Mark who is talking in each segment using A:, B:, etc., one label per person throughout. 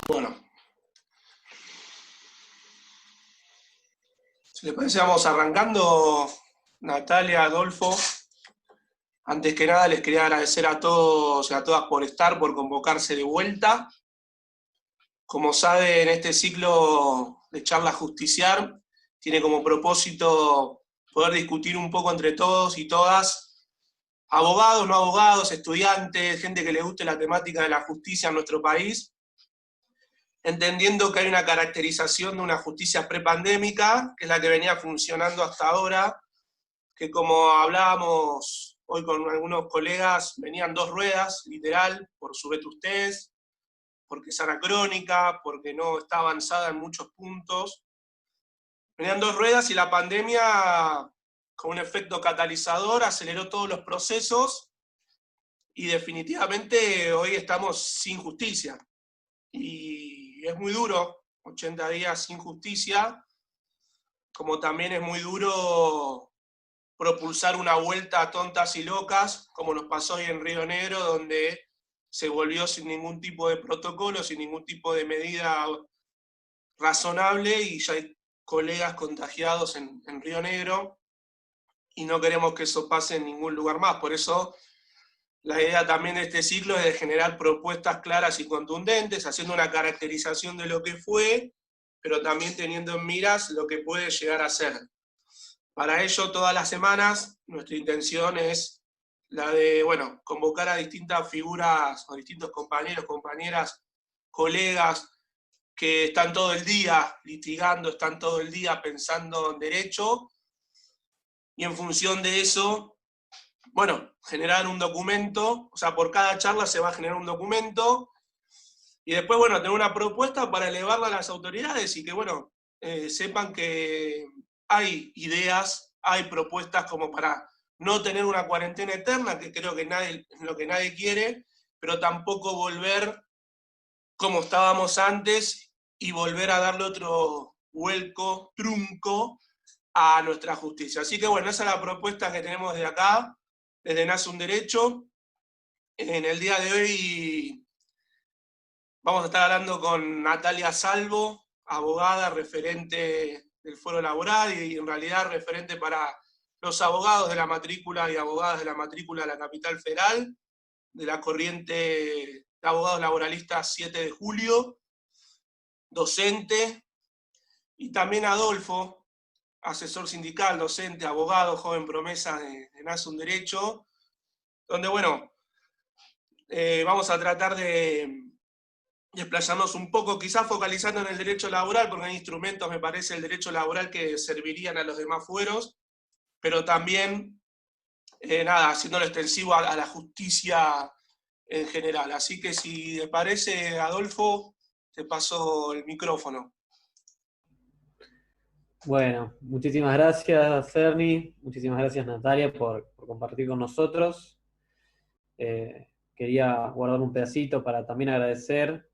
A: Bueno, si les parece, vamos arrancando. Natalia, Adolfo, antes que nada les quería agradecer a todos y a todas por estar, por convocarse de vuelta. Como saben, este ciclo de charla justiciar tiene como propósito poder discutir un poco entre todos y todas, abogados, no abogados, estudiantes, gente que le guste la temática de la justicia en nuestro país, entendiendo que hay una caracterización de una justicia prepandémica, que es la que venía funcionando hasta ahora, que como hablábamos hoy con algunos colegas, venían dos ruedas, literal, por su vetustez, porque es anacrónica, porque no está avanzada en muchos puntos. Venían dos ruedas y la pandemia, con un efecto catalizador, aceleró todos los procesos y definitivamente hoy estamos sin justicia. Y es muy duro, 80 días sin justicia, como también es muy duro propulsar una vuelta a tontas y locas, como nos pasó hoy en Río Negro, donde se volvió sin ningún tipo de protocolo, sin ningún tipo de medida razonable, y ya hay colegas contagiados en Río Negro, y no queremos que eso pase en ningún lugar más. Por eso la idea también de este ciclo es de generar propuestas claras y contundentes, haciendo una caracterización de lo que fue, pero también teniendo en miras lo que puede llegar a ser. Para ello, todas las semanas, nuestra intención es la de, bueno, convocar a distintas figuras, o distintos compañeros, compañeras, colegas, que están todo el día litigando, están todo el día pensando en derecho, y en función de eso, bueno, generar un documento, o sea, por cada charla se va a generar un documento, y después, bueno, tener una propuesta para elevarla a las autoridades y que, bueno, sepan que hay ideas, hay propuestas como para no tener una cuarentena eterna, que creo que nadie, es lo que nadie quiere, pero tampoco volver como estábamos antes y volver a darle otro vuelco, trunco a nuestra justicia. Así que bueno, esa es la propuesta que tenemos desde acá, desde Nace un Derecho. En el día de hoy vamos a estar hablando con Natalia Salvo, abogada, referente del Foro Laboral y en realidad referente para los abogados de la matrícula y abogadas de la matrícula de la Capital Federal, de la corriente de abogados laboralistas 7 de julio, docente, y también Adolfo, asesor sindical, docente, abogado, joven promesa de Nace un Derecho, donde, bueno, vamos a tratar de desplayarnos un poco, quizás focalizando en el derecho laboral, porque hay instrumentos, me parece, el derecho laboral que servirían a los demás fueros, pero también, nada, haciéndolo extensivo a la justicia en general. Así que si te parece, Adolfo, te paso el micrófono.
B: Bueno, muchísimas gracias, Cerny. Muchísimas gracias, Natalia, por compartir con nosotros. Quería guardar un pedacito para también agradecer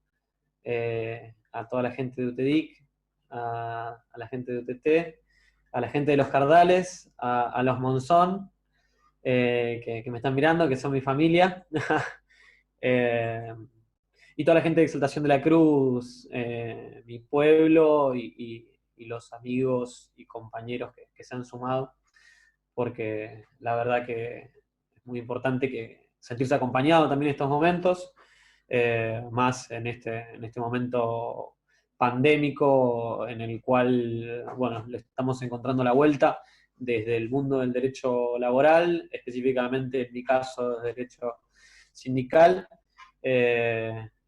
B: a toda la gente de UTEDIC, a la gente de UTT, a la gente de los Cardales, a los Monzón, que me están mirando, que son mi familia, y toda la gente de Exaltación de la Cruz, mi pueblo y los amigos y compañeros que se han sumado, porque la verdad que es muy importante que sentirse acompañado también en estos momentos, más en este momento pandémico en el cual, bueno, le estamos encontrando la vuelta desde el mundo del derecho laboral, específicamente en mi caso, del derecho sindical,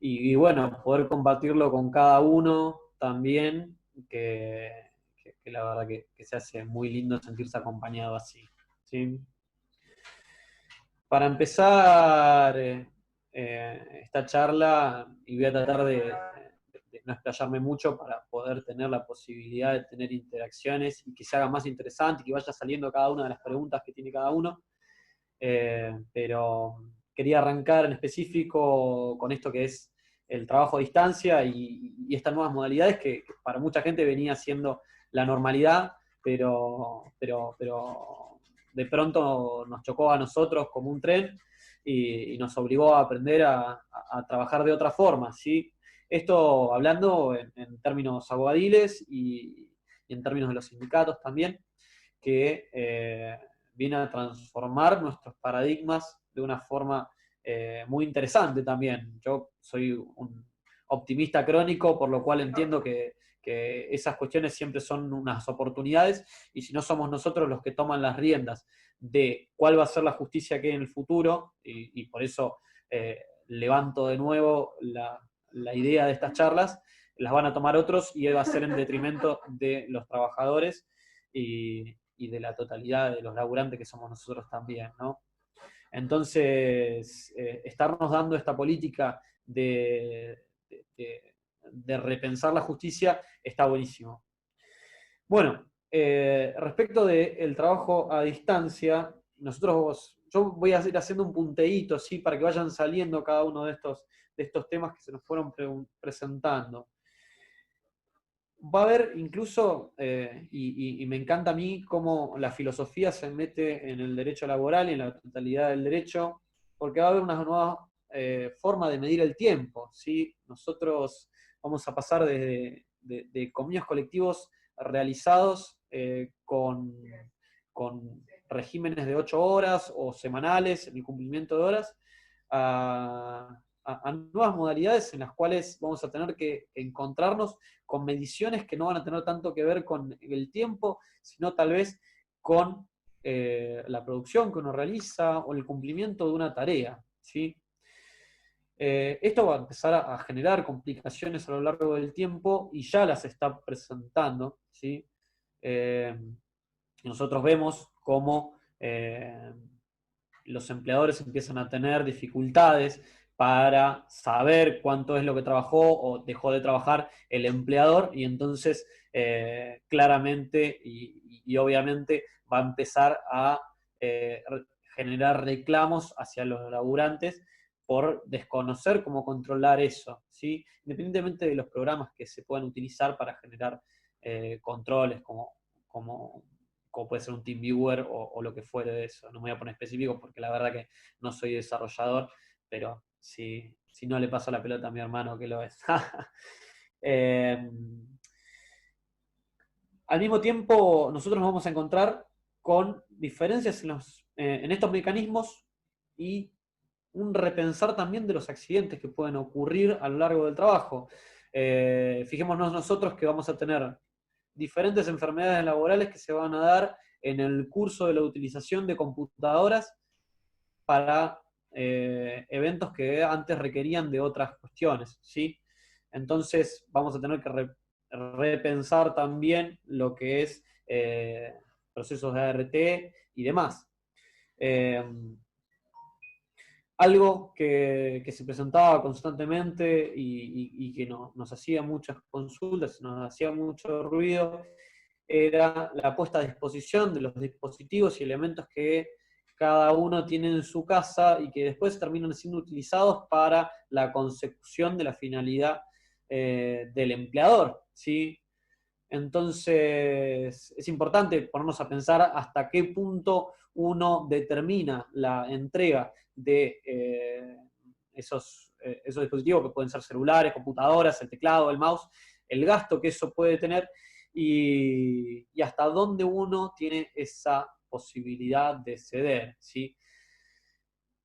B: y bueno, poder compartirlo con cada uno también, que la verdad que se hace muy lindo sentirse acompañado así, ¿sí? Para empezar esta charla, y voy a tratar de no explayarme mucho para poder tener la posibilidad de tener interacciones y que se haga más interesante y que vaya saliendo cada una de las preguntas que tiene cada uno, pero quería arrancar en específico con esto que es el trabajo a distancia y estas nuevas modalidades que para mucha gente venía siendo la normalidad, pero de pronto nos chocó a nosotros como un tren y nos obligó a aprender a trabajar de otra forma, ¿sí? Esto hablando en términos abogadiles y en términos de los sindicatos también, que viene a transformar nuestros paradigmas de una forma muy interesante también. Yo soy un optimista crónico, por lo cual entiendo que esas cuestiones siempre son unas oportunidades, y si no somos nosotros los que toman las riendas de cuál va a ser la justicia que hay en el futuro, y por eso levanto de nuevo la idea de estas charlas, las van a tomar otros y va a ser en detrimento de los trabajadores y de la totalidad de los laburantes que somos nosotros también, ¿no? Entonces, estarnos dando esta política de repensar la justicia está buenísimo. Bueno, respecto del trabajo a distancia, yo voy a ir haciendo un punteíto, ¿sí? Para que vayan saliendo cada uno de estos temas que se nos fueron presentando. Va a haber incluso, y me encanta a mí cómo la filosofía se mete en el derecho laboral y en la totalidad del derecho, porque va a haber una nueva forma de medir el tiempo, ¿sí? Nosotros vamos a pasar de convenios colectivos realizados con regímenes de 8 horas o semanales, en el cumplimiento de horas, a nuevas modalidades en las cuales vamos a tener que encontrarnos con mediciones que no van a tener tanto que ver con el tiempo, sino tal vez con la producción que uno realiza o el cumplimiento de una tarea, ¿sí? Esto va a empezar a generar complicaciones a lo largo del tiempo y ya las está presentando, ¿sí? Nosotros vemos cómo los empleadores empiezan a tener dificultades para saber cuánto es lo que trabajó o dejó de trabajar el empleador, y entonces claramente y obviamente va a empezar a generar reclamos hacia los laburantes por desconocer cómo controlar eso, ¿sí? Independientemente de los programas que se puedan utilizar para generar controles como puede ser un TeamViewer o lo que fuere de eso. No me voy a poner específico porque la verdad que no soy desarrollador, pero si no le paso la pelota a mi hermano que lo es. Al mismo tiempo, nosotros nos vamos a encontrar con diferencias en estos mecanismos y un repensar también de los accidentes que pueden ocurrir a lo largo del trabajo. Fijémonos nosotros que vamos a tener diferentes enfermedades laborales que se van a dar en el curso de la utilización de computadoras para eventos que antes requerían de otras cuestiones, ¿sí? Entonces vamos a tener que repensar también lo que es procesos de ART y demás. Algo que se presentaba constantemente y que nos hacía muchas consultas, nos hacía mucho ruido, era la puesta a disposición de los dispositivos y elementos que cada uno tiene en su casa y que después terminan siendo utilizados para la consecución de la finalidad del empleador, ¿sí? Entonces, es importante ponernos a pensar hasta qué punto uno determina la entrega de esos dispositivos que pueden ser celulares, computadoras, el teclado, el mouse, el gasto que eso puede tener y hasta dónde uno tiene esa posibilidad de ceder, ¿sí?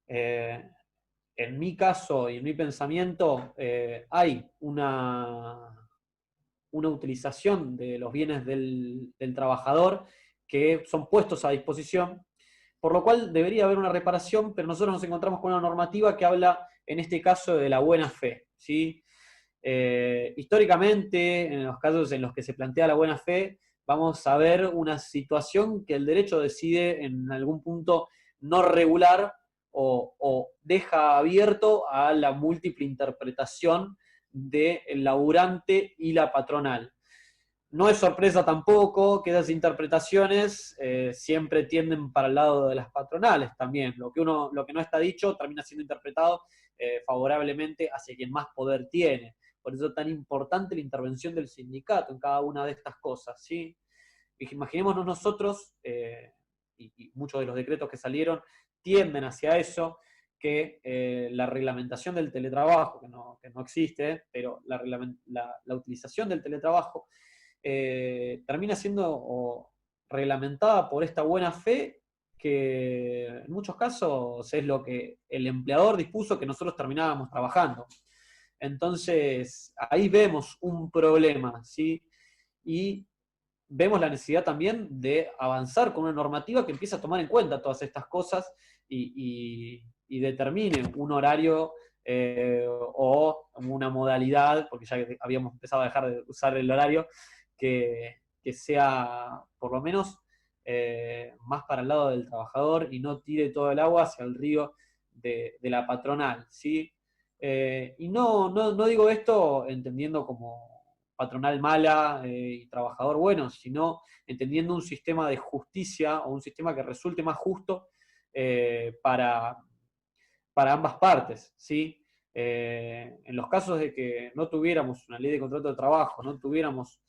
B: En mi caso y en mi pensamiento hay una utilización de los bienes del trabajador que son puestos a disposición, por lo cual debería haber una reparación, pero nosotros nos encontramos con una normativa que habla, en este caso, de la buena fe, ¿sí? Históricamente, en los casos en los que se plantea la buena fe, vamos a ver una situación que el derecho decide en algún punto no regular o deja abierto a la múltiple interpretación del laburante y la patronal. No es sorpresa tampoco que esas interpretaciones siempre tienden para el lado de las patronales también. Lo que no está dicho termina siendo interpretado favorablemente hacia quien más poder tiene. Por eso es tan importante la intervención del sindicato en cada una de estas cosas, ¿sí? Imaginémonos nosotros, y muchos de los decretos que salieron tienden hacia eso, que la reglamentación del teletrabajo, que no existe, pero la utilización del teletrabajo termina siendo reglamentada por esta buena fe que en muchos casos es lo que el empleador dispuso que nosotros terminábamos trabajando. Entonces, ahí vemos un problema, ¿sí? Y vemos la necesidad también de avanzar con una normativa que empiece a tomar en cuenta todas estas cosas y determine un horario o una modalidad, porque ya habíamos empezado a dejar de usar el horario, que sea por lo menos más para el lado del trabajador y no tire todo el agua hacia el río de la patronal, ¿sí? Y no digo esto entendiendo como patronal mala y trabajador bueno, sino entendiendo un sistema de justicia o un sistema que resulte más justo para ambas partes, ¿sí? En los casos de que no tuviéramos una ley de contrato de trabajo, no tuviéramos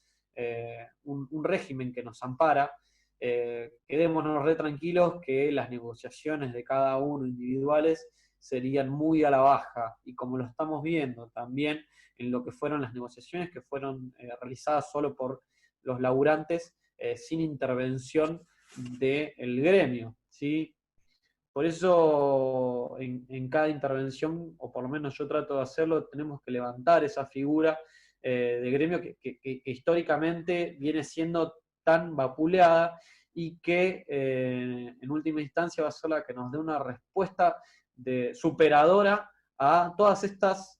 B: un régimen que nos ampara, quedémonos re tranquilos que las negociaciones de cada uno individuales serían muy a la baja, y como lo estamos viendo también en lo que fueron las negociaciones que fueron realizadas solo por los laburantes sin intervención del gremio, ¿sí? Por eso en cada intervención, o por lo menos yo trato de hacerlo, tenemos que levantar esa figura de gremio que históricamente viene siendo tan vapuleada y que en última instancia va a ser la que nos dé una respuesta superadora a todas estas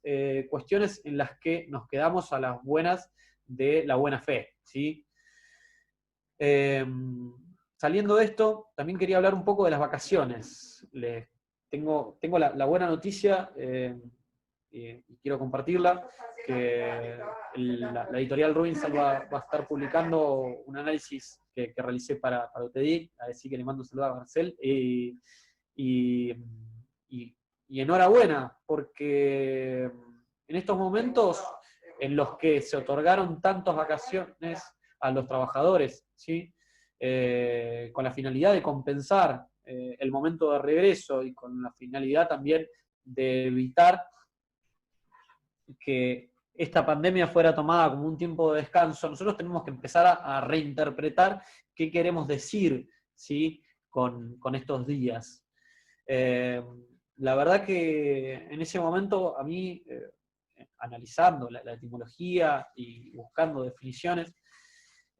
B: cuestiones en las que nos quedamos a las buenas de la buena fe, ¿sí? Saliendo de esto, también quería hablar un poco de las vacaciones. Tengo la buena noticia, y quiero compartirla, que la editorial Rubinsal va a estar publicando un análisis que realicé para UTEDIC, así que le mando un saludo a Marcel, y, y enhorabuena, porque en estos momentos en los que se otorgaron tantas vacaciones a los trabajadores, ¿sí? Con la finalidad de compensar el momento de regreso y con la finalidad también de evitar que esta pandemia fuera tomada como un tiempo de descanso, nosotros tenemos que empezar a reinterpretar qué queremos decir, ¿sí? con estos días. La verdad que en ese momento a mí, analizando la etimología y buscando definiciones,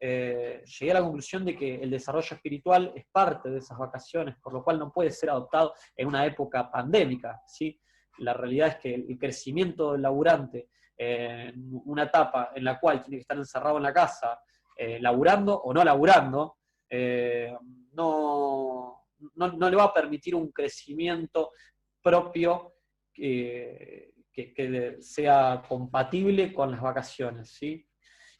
B: llegué a la conclusión de que el desarrollo espiritual es parte de esas vacaciones, por lo cual no puede ser adoptado en una época pandémica, ¿sí? La realidad es que el crecimiento del laburante, en una etapa en la cual tiene que estar encerrado en la casa, laburando o no laburando, no le va a permitir un crecimiento propio que sea compatible con las vacaciones, ¿sí?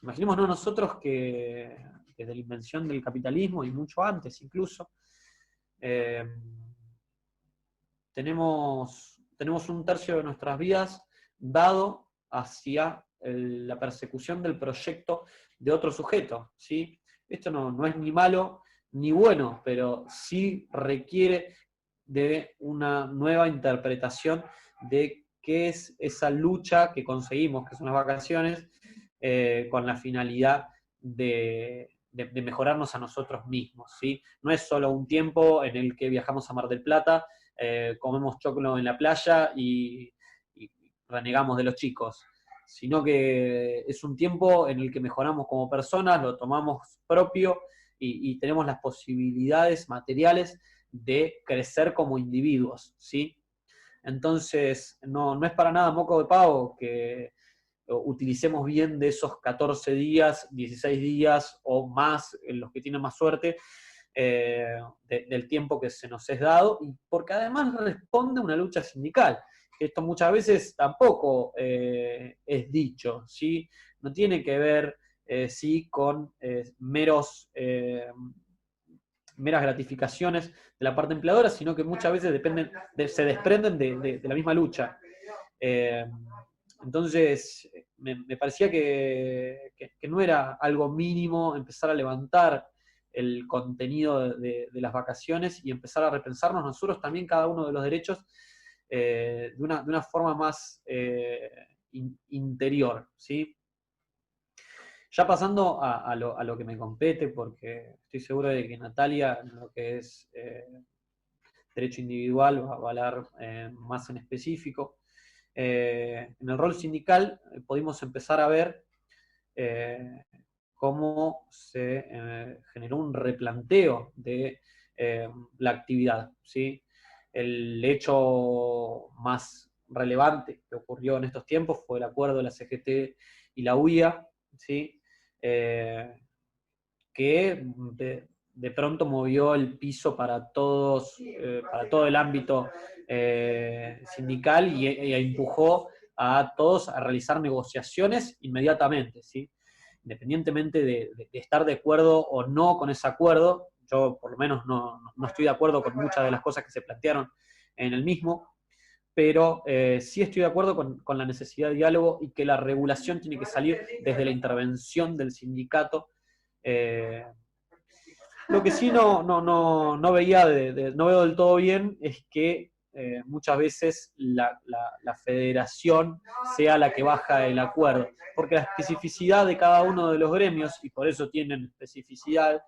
B: Imaginémonos nosotros que desde la invención del capitalismo y mucho antes incluso, eh, tenemos un tercio de nuestras vidas dado hacia la persecución del proyecto de otro sujeto, ¿sí? Esto no es ni malo ni bueno, pero sí requiere de una nueva interpretación de qué es esa lucha que conseguimos, que son las vacaciones, con la finalidad de mejorarnos a nosotros mismos, ¿sí? No es solo un tiempo en el que viajamos a Mar del Plata, comemos choclo en la playa y renegamos de los chicos, sino que es un tiempo en el que mejoramos como personas, lo tomamos propio y tenemos las posibilidades materiales de crecer como individuos, ¿sí? Entonces, no es para nada moco de pavo que utilicemos bien de esos 14 días, 16 días o más, en los que tienen más suerte, del tiempo que se nos es dado, y porque además responde a una lucha sindical, que esto muchas veces tampoco es dicho, ¿sí? No tiene que ver, sí, con meras gratificaciones de la parte empleadora, sino que muchas veces se desprenden de la misma lucha. Entonces, me parecía que no era algo mínimo empezar a levantar el contenido de las vacaciones y empezar a repensarnos nosotros también cada uno de los derechos de una forma más interior, ¿sí? Ya pasando a lo que me compete, porque estoy seguro de que Natalia, en lo que es derecho individual, va a hablar más en específico. En el rol sindical pudimos empezar a ver cómo se generó un replanteo de la actividad, ¿sí? El hecho más relevante que ocurrió en estos tiempos fue el acuerdo de la CGT y la UIA, ¿sí? Que de pronto movió el piso para todos, para todo el ámbito sindical y empujó a todos a realizar negociaciones inmediatamente, ¿sí? Independientemente de estar de acuerdo o no con ese acuerdo. Yo por lo menos no estoy de acuerdo con muchas de las cosas que se plantearon en el mismo, pero sí estoy de acuerdo con la necesidad de diálogo y que la regulación tiene que salir desde la intervención del sindicato. Lo que sí no veía, no veo del todo bien es que muchas veces la federación sea la que baja el acuerdo, porque la especificidad de cada uno de los gremios, y por eso tienen especificidad,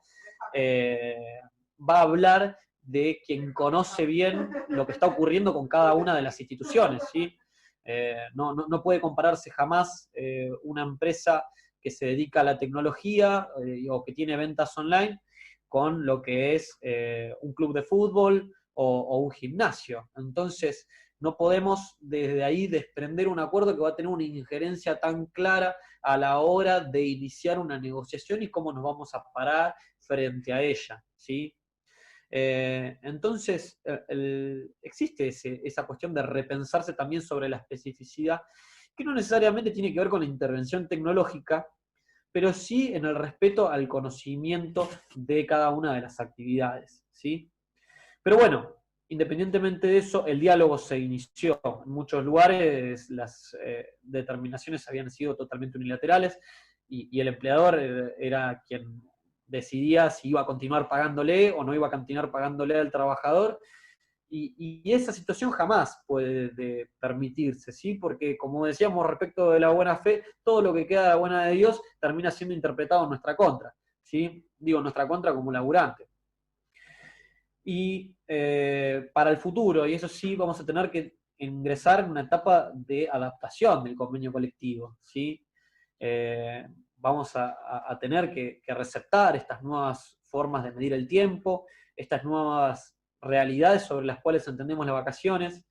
B: va a hablar de quien conoce bien lo que está ocurriendo con cada una de las instituciones, ¿sí? No puede compararse jamás una empresa que se dedica a la tecnología o que tiene ventas online con lo que es un club de fútbol o un gimnasio. Entonces, no podemos desde ahí desprender un acuerdo que va a tener una injerencia tan clara a la hora de iniciar una negociación y cómo nos vamos a parar frente a ella, ¿sí? Entonces, existe esa cuestión de repensarse también sobre la especificidad, que no necesariamente tiene que ver con la intervención tecnológica, pero sí en el respeto al conocimiento de cada una de las actividades, ¿sí? Pero bueno, independientemente de eso, el diálogo se inició. En muchos lugares las determinaciones habían sido totalmente unilaterales y el empleador era quien decidía si iba a continuar pagándole o no iba a continuar pagándole al trabajador. Y esa situación jamás puede permitirse, ¿sí? Porque, como decíamos respecto de la buena fe, todo lo que queda de la buena de Dios termina siendo interpretado en nuestra contra, ¿sí? Digo, en nuestra contra como laburante. Y para el futuro, y eso sí, vamos a tener que ingresar en una etapa de adaptación del convenio colectivo, ¿sí? Vamos a tener que receptar estas nuevas formas de medir el tiempo, estas nuevas realidades sobre las cuales entendemos las vacaciones,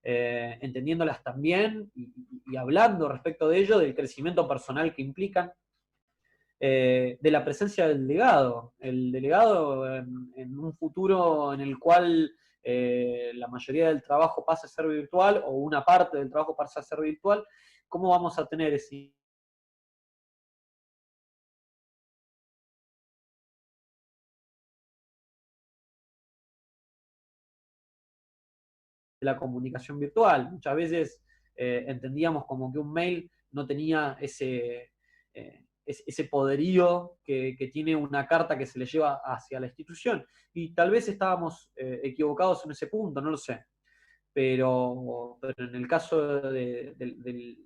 B: entendiéndolas también y hablando respecto de ello, del crecimiento personal que implican, de la presencia del delegado. El delegado en un futuro en el cual la mayoría del trabajo pase a ser virtual o una parte del trabajo pase a ser virtual, ¿cómo vamos a tener ese la comunicación virtual? Muchas veces entendíamos como que un mail no tenía ese poderío que tiene una carta que se le lleva hacia la institución. Y tal vez estábamos equivocados en ese punto, no lo sé. Pero en el caso del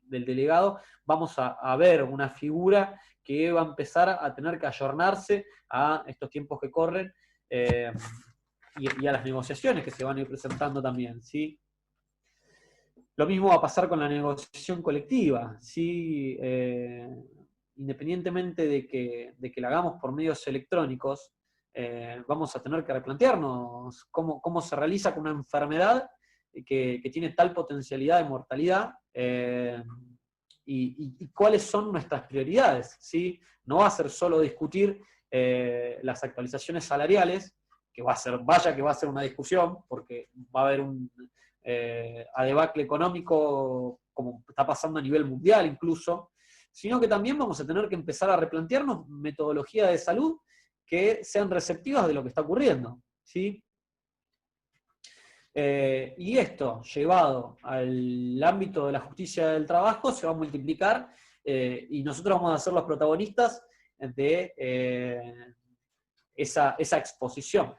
B: delegado vamos a ver una figura que va a empezar a tener que ayornarse a estos tiempos que corren eh, y a las negociaciones que se van a ir presentando también, ¿sí? Lo mismo va a pasar con la negociación colectiva, ¿sí? Independientemente de que la hagamos por medios electrónicos, vamos a tener que replantearnos cómo se realiza con una enfermedad que tiene tal potencialidad de mortalidad y cuáles son nuestras prioridades, ¿sí? No va a ser solo discutir las actualizaciones salariales, que vaya que va a ser una discusión, porque va a haber un a debacle económico como está pasando a nivel mundial incluso, sino que también vamos a tener que empezar a replantearnos metodologías de salud que sean receptivas de lo que está ocurriendo, ¿sí? Y esto, llevado al ámbito de la justicia del trabajo, se va a multiplicar y nosotros vamos a ser los protagonistas de esa exposición.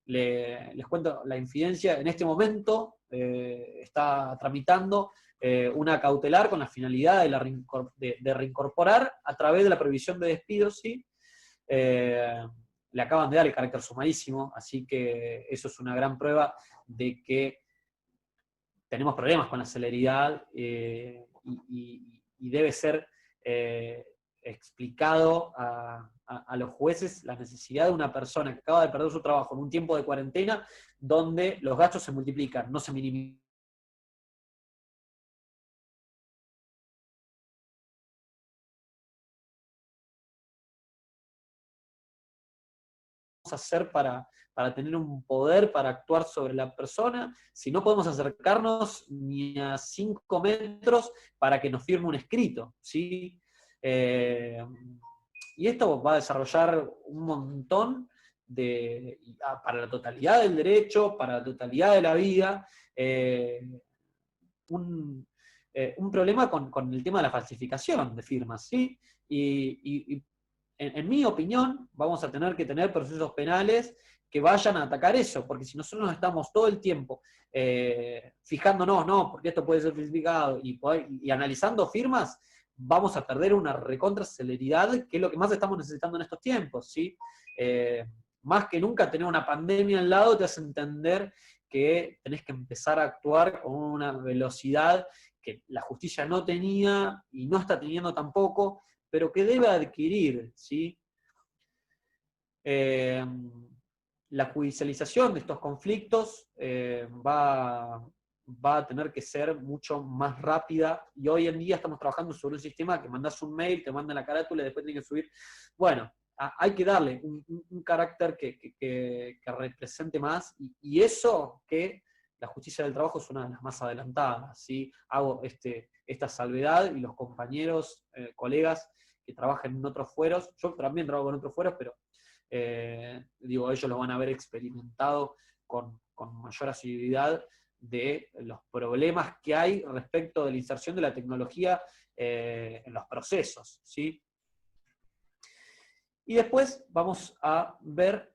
B: Les cuento la infidencia, en este momento está tramitando una cautelar con la finalidad de reincorporar a través de la prohibición de despidos, ¿sí? Le acaban de dar el carácter sumadísimo, así que eso es una gran prueba de que tenemos problemas con la celeridad y debe ser explicado a los jueces la necesidad de una persona que acaba de perder su trabajo en un tiempo de cuarentena donde los gastos se multiplican, no se minimizan. Hacer para tener un poder, para actuar sobre la persona, si no podemos acercarnos ni a 5 metros para que nos firme un escrito, ¿sí? Y esto va a desarrollar un montón para la totalidad del derecho, para la totalidad de la vida, un problema con el tema de la falsificación de firmas, ¿sí? Y en mi opinión, vamos a tener que tener procesos penales que vayan a atacar eso, porque si nosotros nos estamos todo el tiempo fijándonos, no, porque esto puede ser falsificado, y analizando firmas, vamos a perder una recontra celeridad, que es lo que más estamos necesitando en estos tiempos, ¿sí? Más que nunca tener una pandemia al lado te hace entender que tenés que empezar a actuar con una velocidad que la justicia no tenía y no está teniendo tampoco, pero que debe adquirir, ¿sí? La judicialización de estos conflictos va a tener que ser mucho más rápida, y hoy en día estamos trabajando sobre un sistema que mandas un mail, te mandan la carátula y después tienes que subir. Bueno, hay que darle un carácter que represente más, y eso que la justicia del trabajo es una de las más adelantadas, ¿sí? Hago esta salvedad, y los compañeros, colegas que trabajan en otros fueros, yo también trabajo en otros fueros, pero digo, ellos lo van a haber experimentado con mayor asiduidad de los problemas que hay respecto de la inserción de la tecnología en los procesos, ¿sí? Y después vamos a ver,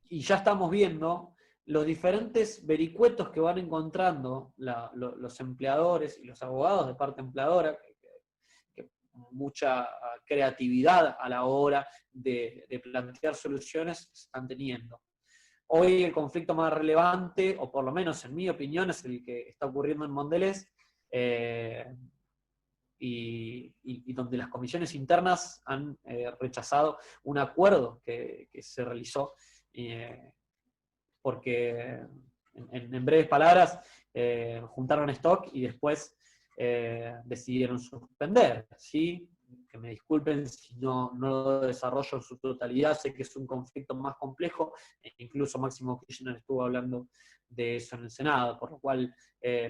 B: y ya estamos viendo, los diferentes vericuetos que van encontrando los empleadores y los abogados de parte empleadora, que mucha creatividad a la hora de plantear soluciones están teniendo. Hoy el conflicto más relevante, o por lo menos en mi opinión, es el que está ocurriendo en Mondelez, y donde las comisiones internas han rechazado un acuerdo que se realizó, porque en breves palabras juntaron stock y después decidieron suspender, ¿sí? Que me disculpen si no lo desarrollo en su totalidad, sé que es un conflicto más complejo, e incluso Máximo Kirchner estuvo hablando de eso en el Senado, por lo cual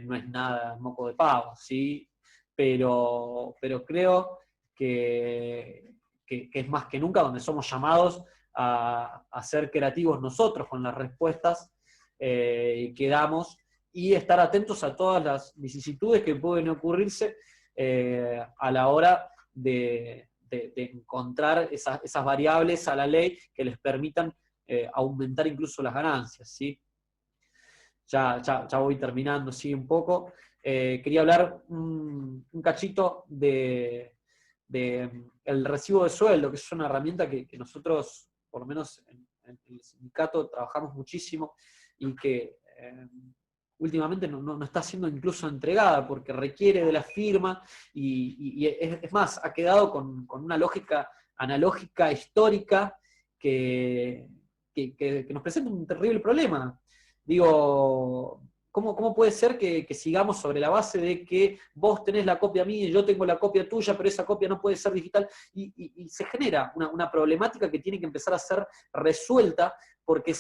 B: no es nada moco de pavo, ¿sí? Pero creo que es más que nunca donde somos llamados a ser creativos nosotros con las respuestas que damos, y estar atentos a todas las vicisitudes que pueden ocurrirse a la hora de encontrar esas variables a la ley que les permitan aumentar incluso las ganancias, ¿sí? Ya voy terminando, sí, un poco. Quería hablar un cachito de el recibo de sueldo, que es una herramienta que nosotros, por lo menos en el sindicato, trabajamos muchísimo, y que últimamente no está siendo incluso entregada, porque requiere de la firma, y es más, ha quedado con una lógica analógica, histórica, que nos presenta un terrible problema. Digo, ¿cómo puede ser que sigamos sobre la base de que vos tenés la copia mía y yo tengo la copia tuya, pero esa copia no puede ser digital? Y se genera una problemática que tiene que empezar a ser resuelta, porque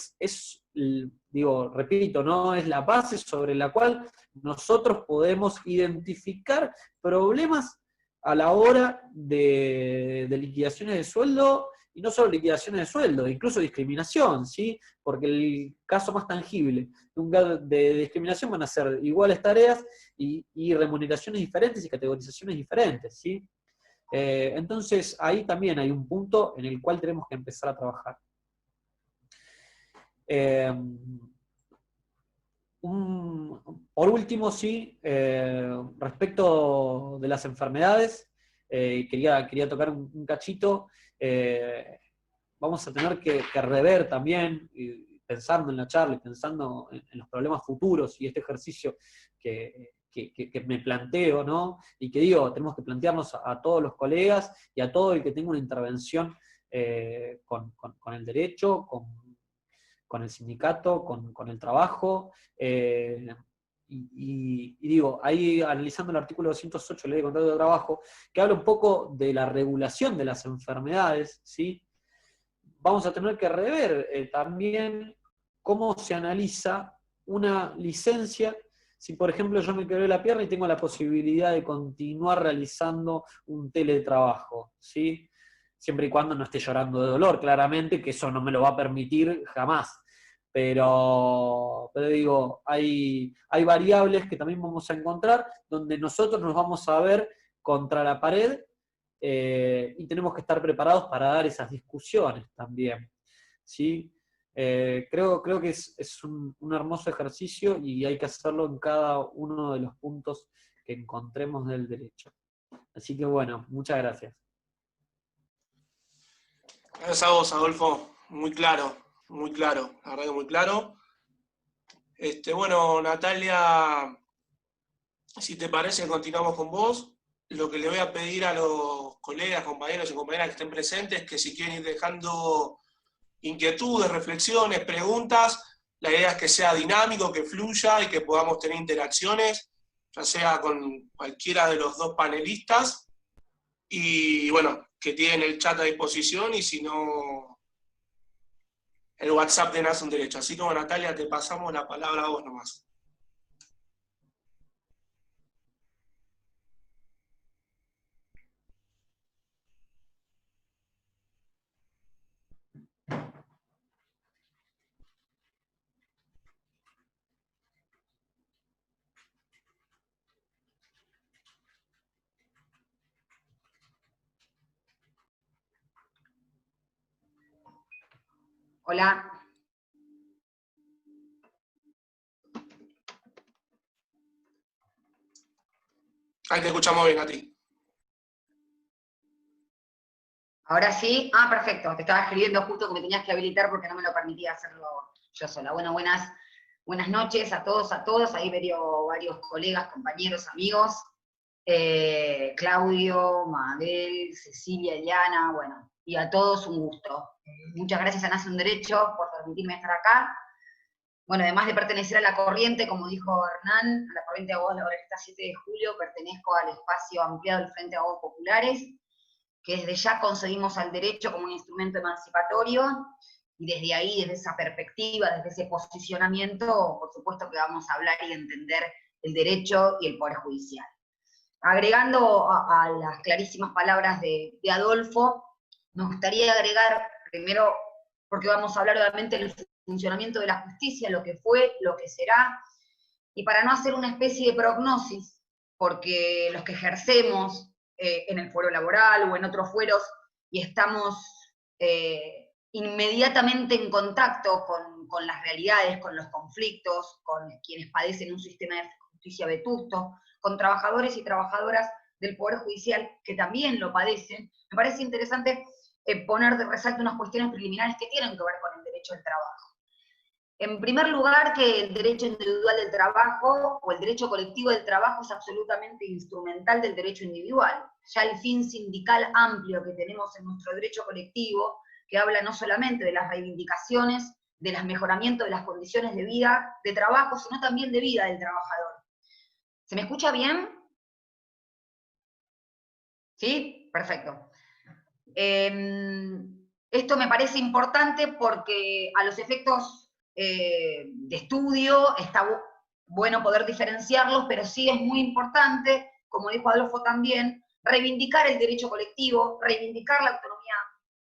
B: digo, repito, no es la base sobre la cual nosotros podemos identificar problemas a la hora de liquidaciones de sueldo, y no solo liquidaciones de sueldo, incluso discriminación, ¿sí? Porque el caso más tangible de discriminación van a ser iguales tareas y remuneraciones diferentes y categorizaciones diferentes, ¿sí? Entonces ahí también hay un punto en el cual tenemos que empezar a trabajar. Por último, sí, respecto de las enfermedades, quería tocar un cachito. Vamos a tener que rever también, pensando en la charla y pensando en los problemas futuros y este ejercicio que me planteo, ¿no? Y que digo, tenemos que plantearnos a todos los colegas y a todo el que tenga una intervención con el derecho, con el sindicato, con el trabajo. Y digo, ahí analizando el artículo 208 de la Ley de Contrato de Trabajo, que habla un poco de la regulación de las enfermedades, ¿sí? Vamos a tener que rever también cómo se analiza una licencia si, por ejemplo, yo me quebré la pierna y tengo la posibilidad de continuar realizando un teletrabajo, ¿sí? Siempre y cuando no esté llorando de dolor, claramente, que eso no me lo va a permitir jamás. Pero digo, hay variables que también vamos a encontrar donde nosotros nos vamos a ver contra la pared y tenemos que estar preparados para dar esas discusiones también, ¿sí? Creo que es un hermoso ejercicio y hay que hacerlo en cada uno de los puntos que encontremos del derecho. Así que bueno, muchas gracias.
A: Gracias a vos, Adolfo. Muy claro, la verdad que muy claro. Bueno, Natalia, si te parece, continuamos con vos. Lo que le voy a pedir a los colegas, compañeros y compañeras que estén presentes es que si quieren ir dejando inquietudes, reflexiones, preguntas, la idea es que sea dinámico, que fluya y que podamos tener interacciones, ya sea con cualquiera de los dos panelistas, y bueno, que tienen el chat a disposición, y si no, el WhatsApp de Nace un Derecho. Así como, Natalia, te pasamos la palabra a vos nomás.
C: Hola.
A: Ahí te escuchamos bien a ti.
C: Ahora sí. Perfecto. Te estaba escribiendo justo que me tenías que habilitar porque no me lo permitía hacerlo yo sola. Bueno, buenas noches a todos, a todas. Ahí veo varios colegas, compañeros, amigos. Claudio, Mabel, Cecilia, Eliana, bueno, y a todos un gusto. Muchas gracias a Nace un Derecho por permitirme estar acá. Bueno, además de pertenecer a la corriente, como dijo Hernán, a la corriente de abogados laboralistas 7 de julio, pertenezco al espacio ampliado del Frente de Abogados Populares, que desde ya concebimos al derecho como un instrumento emancipatorio, y desde ahí, desde esa perspectiva, desde ese posicionamiento, por supuesto que vamos a hablar y entender el derecho y el poder judicial. Agregando a las clarísimas palabras de Adolfo, me gustaría agregar, primero, porque vamos a hablar obviamente del funcionamiento de la justicia, lo que fue, lo que será, y para no hacer una especie de prognosis, porque los que ejercemos en el foro laboral o en otros fueros y estamos inmediatamente en contacto con las realidades, con los conflictos, con quienes padecen un sistema de justicia vetusto, con trabajadores y trabajadoras del Poder Judicial que también lo padecen, me parece interesante poner de resalto unas cuestiones preliminares que tienen que ver con el derecho al trabajo. En primer lugar, que el derecho individual del trabajo o el derecho colectivo del trabajo es absolutamente instrumental del derecho individual. Ya el fin sindical amplio que tenemos en nuestro derecho colectivo, que habla no solamente de las reivindicaciones, de los mejoramientos de las condiciones de vida, de trabajo, sino también de vida del trabajador. ¿Se me escucha bien? ¿Sí? Perfecto. Esto me parece importante porque a los efectos de estudio está bueno poder diferenciarlos, pero sí es muy importante, como dijo Adolfo también, reivindicar el derecho colectivo, reivindicar la autonomía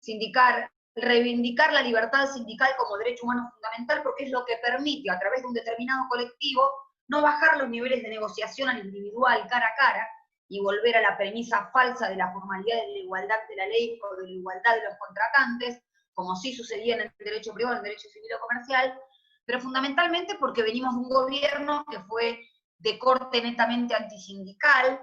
C: sindical, reivindicar la libertad sindical como derecho humano fundamental, porque es lo que permite, a través de un determinado colectivo, no bajar los niveles de negociación al individual, cara a cara, y volver a la premisa falsa de la formalidad de la igualdad de la ley o de la igualdad de los contratantes, como sí sucedía en el derecho privado, en el derecho civil o comercial, pero fundamentalmente porque venimos de un gobierno que fue de corte netamente antisindical,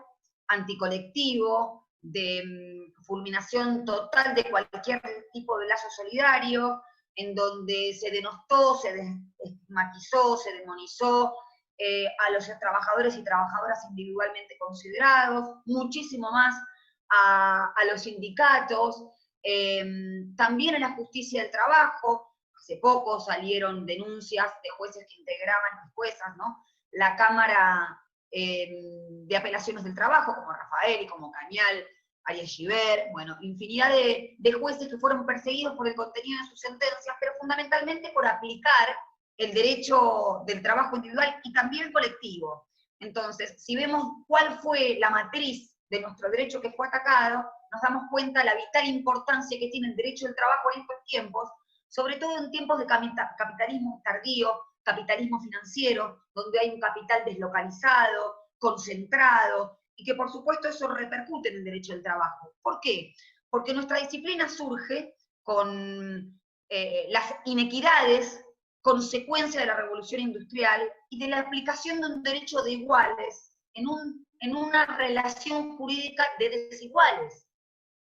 C: anticolectivo, de fulminación total de cualquier tipo de lazo solidario, en donde se denostó, se estigmatizó, se demonizó a los trabajadores y trabajadoras individualmente considerados, muchísimo más a los sindicatos, también en la justicia del trabajo. Hace poco salieron denuncias de jueces que integraban, juezas, ¿no?, la Cámara de Apelaciones del Trabajo, como Rafael y como Cañal, Arias Giver, bueno, infinidad de jueces que fueron perseguidos por el contenido de sus sentencias, pero fundamentalmente por aplicar el derecho del trabajo individual y también colectivo. Entonces, si vemos cuál fue la matriz de nuestro derecho que fue atacado, nos damos cuenta de la vital importancia que tiene el derecho del trabajo en estos tiempos, sobre todo en tiempos de capitalismo tardío, capitalismo financiero, donde hay un capital deslocalizado, concentrado, y que por supuesto eso repercute en el derecho del trabajo. ¿Por qué? Porque nuestra disciplina surge con las inequidades, consecuencia de la revolución industrial y de la aplicación de un derecho de iguales en una relación jurídica de desiguales.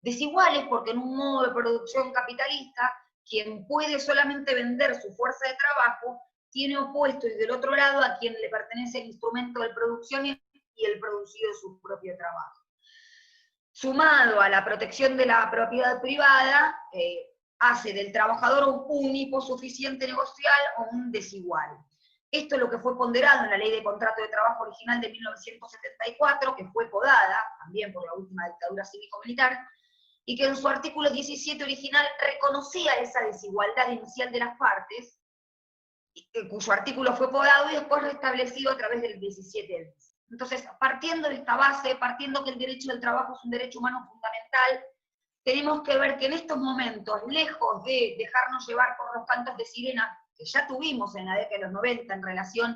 C: Desiguales porque en un modo de producción capitalista, quien puede solamente vender su fuerza de trabajo, tiene opuesto y del otro lado a quien le pertenece el instrumento de producción y el producido de su propio trabajo. Sumado a la protección de la propiedad privada, hace del trabajador un hiposuficiente negocial o un desigual. Esto es lo que fue ponderado en la Ley de Contrato de Trabajo original de 1974, que fue podada también por la última dictadura cívico-militar, y que en su artículo 17 original reconocía esa desigualdad inicial de las partes, cuyo artículo fue podado y después restablecido a través del 17 bis. Entonces, partiendo de esta base, partiendo que el derecho del trabajo es un derecho humano fundamental, tenemos que ver que en estos momentos, lejos de dejarnos llevar por los cantos de sirena que ya tuvimos en la década de los 90 en relación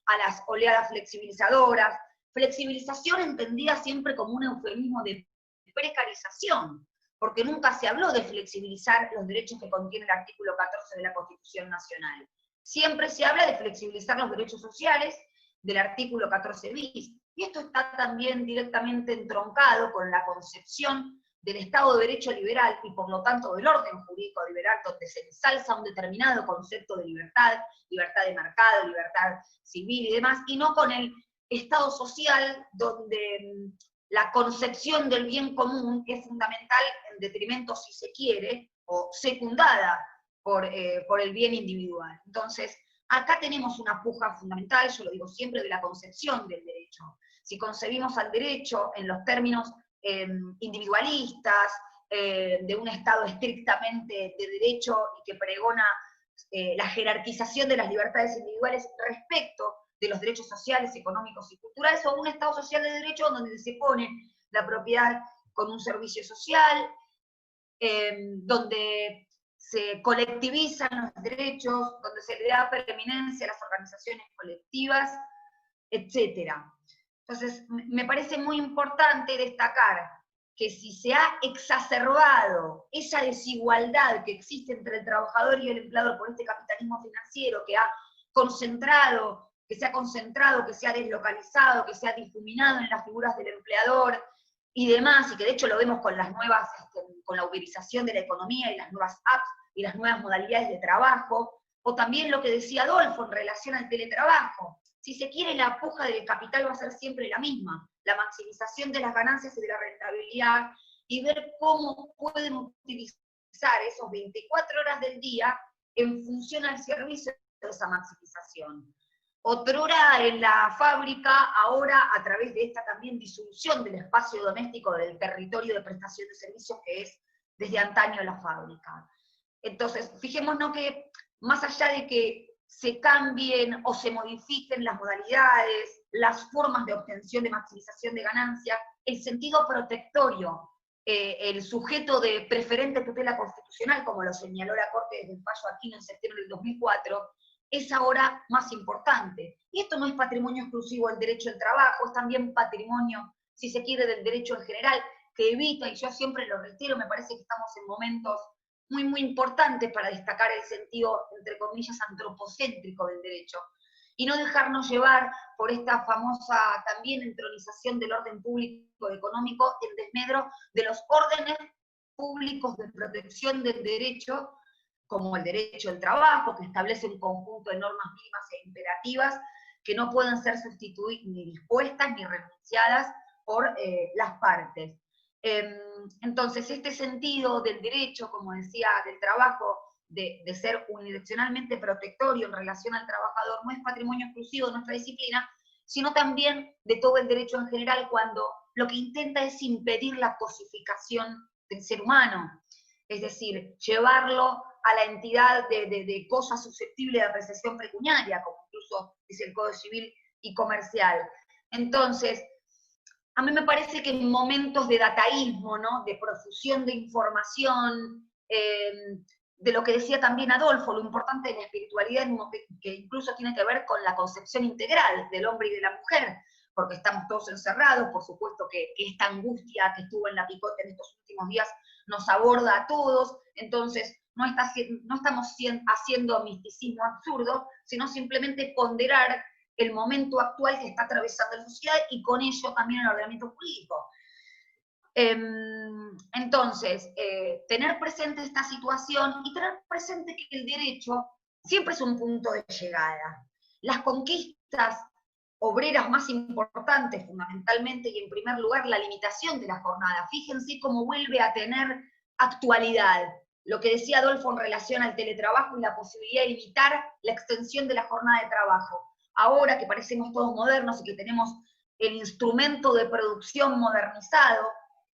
C: a las oleadas flexibilizadoras, flexibilización entendida siempre como un eufemismo de precarización, porque nunca se habló de flexibilizar los derechos que contiene el artículo 14 de la Constitución Nacional. Siempre se habla de flexibilizar los derechos sociales del artículo 14 bis, y esto está también directamente entroncado con la concepción del Estado de Derecho liberal y por lo tanto del orden jurídico liberal, donde se ensalza un determinado concepto de libertad, libertad de mercado, libertad civil y demás, y no con el Estado social, donde la concepción del bien común es fundamental en detrimento, si se quiere, o secundada por el bien individual. Entonces, acá tenemos una puja fundamental, yo lo digo siempre, de la concepción del derecho. Si concebimos al derecho en los términos individualistas, de un Estado estrictamente de derecho y que pregona la jerarquización de las libertades individuales respecto de los derechos sociales, económicos y culturales, o un Estado social de derecho donde se pone la propiedad con un servicio social, donde se colectivizan los derechos, donde se le da preeminencia a las organizaciones colectivas, etc. Entonces, me parece muy importante destacar que si se ha exacerbado esa desigualdad que existe entre el trabajador y el empleador por este capitalismo financiero que se ha concentrado, que se ha deslocalizado, que se ha difuminado en las figuras del empleador y demás, y que de hecho lo vemos con las nuevas, con la uberización de la economía y las nuevas apps y las nuevas modalidades de trabajo, o también lo que decía Adolfo en relación al teletrabajo. Si se quiere, la puja del capital va a ser siempre la misma, la maximización de las ganancias y de la rentabilidad, y ver cómo pueden utilizar esos 24 horas del día en función al servicio de esa maximización. Otrora en la fábrica, ahora a través de esta también disolución del espacio doméstico del territorio de prestación de servicios que es desde antaño la fábrica. Entonces, fijémonos que más allá de que se cambien o se modifiquen las modalidades, las formas de obtención de maximización de ganancias, el sentido protectorio, el sujeto de preferente tutela constitucional, como lo señaló la Corte desde el fallo Aquino en septiembre del 2004, es ahora más importante. Y esto no es patrimonio exclusivo del derecho al trabajo, es también patrimonio, si se quiere, del derecho en general, que evita, y yo siempre lo reitero, me parece que estamos en momentos muy, muy importantes para destacar el sentido, entre comillas, antropocéntrico del derecho, y no dejarnos llevar por esta famosa también entronización del orden público económico en desmedro de los órdenes públicos de protección del derecho, como el derecho al trabajo, que establece un conjunto de normas mínimas e imperativas que no pueden ser sustituidas, ni dispuestas, ni renunciadas por las partes. Entonces, este sentido del derecho, como decía, del trabajo, de ser unidireccionalmente protectorio en relación al trabajador, no es patrimonio exclusivo de nuestra disciplina, sino también de todo el derecho en general, cuando lo que intenta es impedir la cosificación del ser humano, es decir, llevarlo a la entidad de cosas susceptibles de apreciación pecuniaria, como incluso dice el Código Civil y Comercial. Entonces, a mí me parece que en momentos de dataísmo, ¿no?, de profusión de información, de lo que decía también Adolfo, lo importante de la espiritualidad, que incluso tiene que ver con la concepción integral del hombre y de la mujer, porque estamos todos encerrados, por supuesto que esta angustia que estuvo en la picota en estos últimos días nos aborda a todos, entonces no estamos haciendo misticismo absurdo, sino simplemente ponderar el momento actual que está atravesando la sociedad y con ello también el ordenamiento jurídico. Entonces, tener presente esta situación y tener presente que el derecho siempre es un punto de llegada. Las conquistas obreras más importantes, fundamentalmente, y en primer lugar, la limitación de la jornada. Fíjense cómo vuelve a tener actualidad lo que decía Adolfo en relación al teletrabajo y la posibilidad de limitar la extensión de la jornada de trabajo. Ahora que parecemos todos modernos y que tenemos el instrumento de producción modernizado,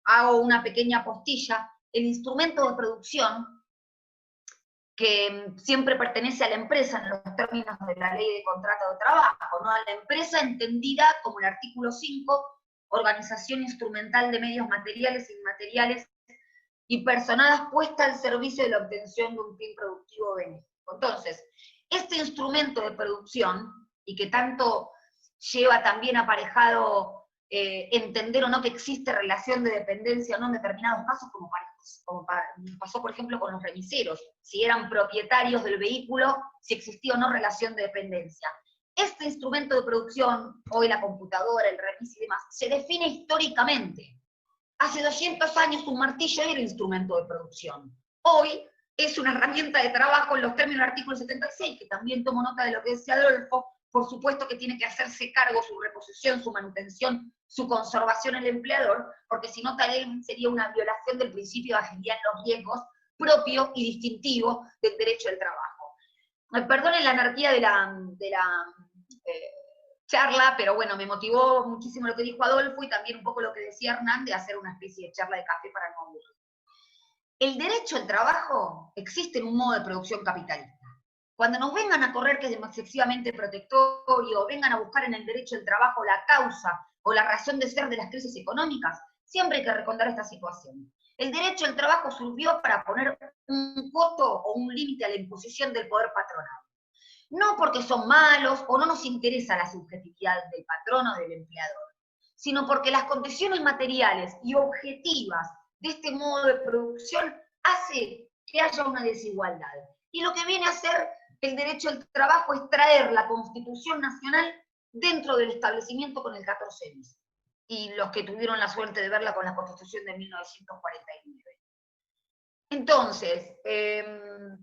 C: hago una pequeña postilla, el instrumento de producción que siempre pertenece a la empresa en los términos de la ley de contrato de trabajo, ¿no? A la empresa entendida como el artículo 5, organización instrumental de medios materiales e inmateriales y personadas puestas al servicio de la obtención de un fin productivo benéfico. Entonces, este instrumento de producción, y que tanto lleva también aparejado entender o no que existe relación de dependencia o no en determinados casos, como pasó por ejemplo con los remiseros, si eran propietarios del vehículo, si existía o no relación de dependencia. Este instrumento de producción, hoy la computadora, el remis y demás, se define históricamente. Hace 200 años un martillo era instrumento de producción. Hoy es una herramienta de trabajo en los términos del artículo 76, que también tomo nota de lo que decía Adolfo. Por supuesto que tiene que hacerse cargo su reposición, su manutención, su conservación el empleador, porque si no tal vez sería una violación del principio de agilidad en los riesgos propio y distintivo del derecho del trabajo. Perdonen la anarquía de la charla, pero bueno, me motivó muchísimo lo que dijo Adolfo y también un poco lo que decía Hernán de hacer una especie de charla de café para no aburrir. El derecho al trabajo existe en un modo de producción capitalista. Cuando nos vengan a correr que es excesivamente protectorio, vengan a buscar en el derecho al trabajo la causa o la razón de ser de las crisis económicas, siempre hay que recordar esta situación. El derecho al trabajo surgió para poner un coto o un límite a la imposición del poder patronal. No porque son malos o no nos interesa la subjetividad del patrón o del empleador, sino porque las condiciones materiales y objetivas de este modo de producción hace que haya una desigualdad. Y lo que viene a hacer el derecho al trabajo es traer la Constitución Nacional dentro del establecimiento con el 14 bis. Y los que tuvieron la suerte de verla con la Constitución de 1949. Entonces, el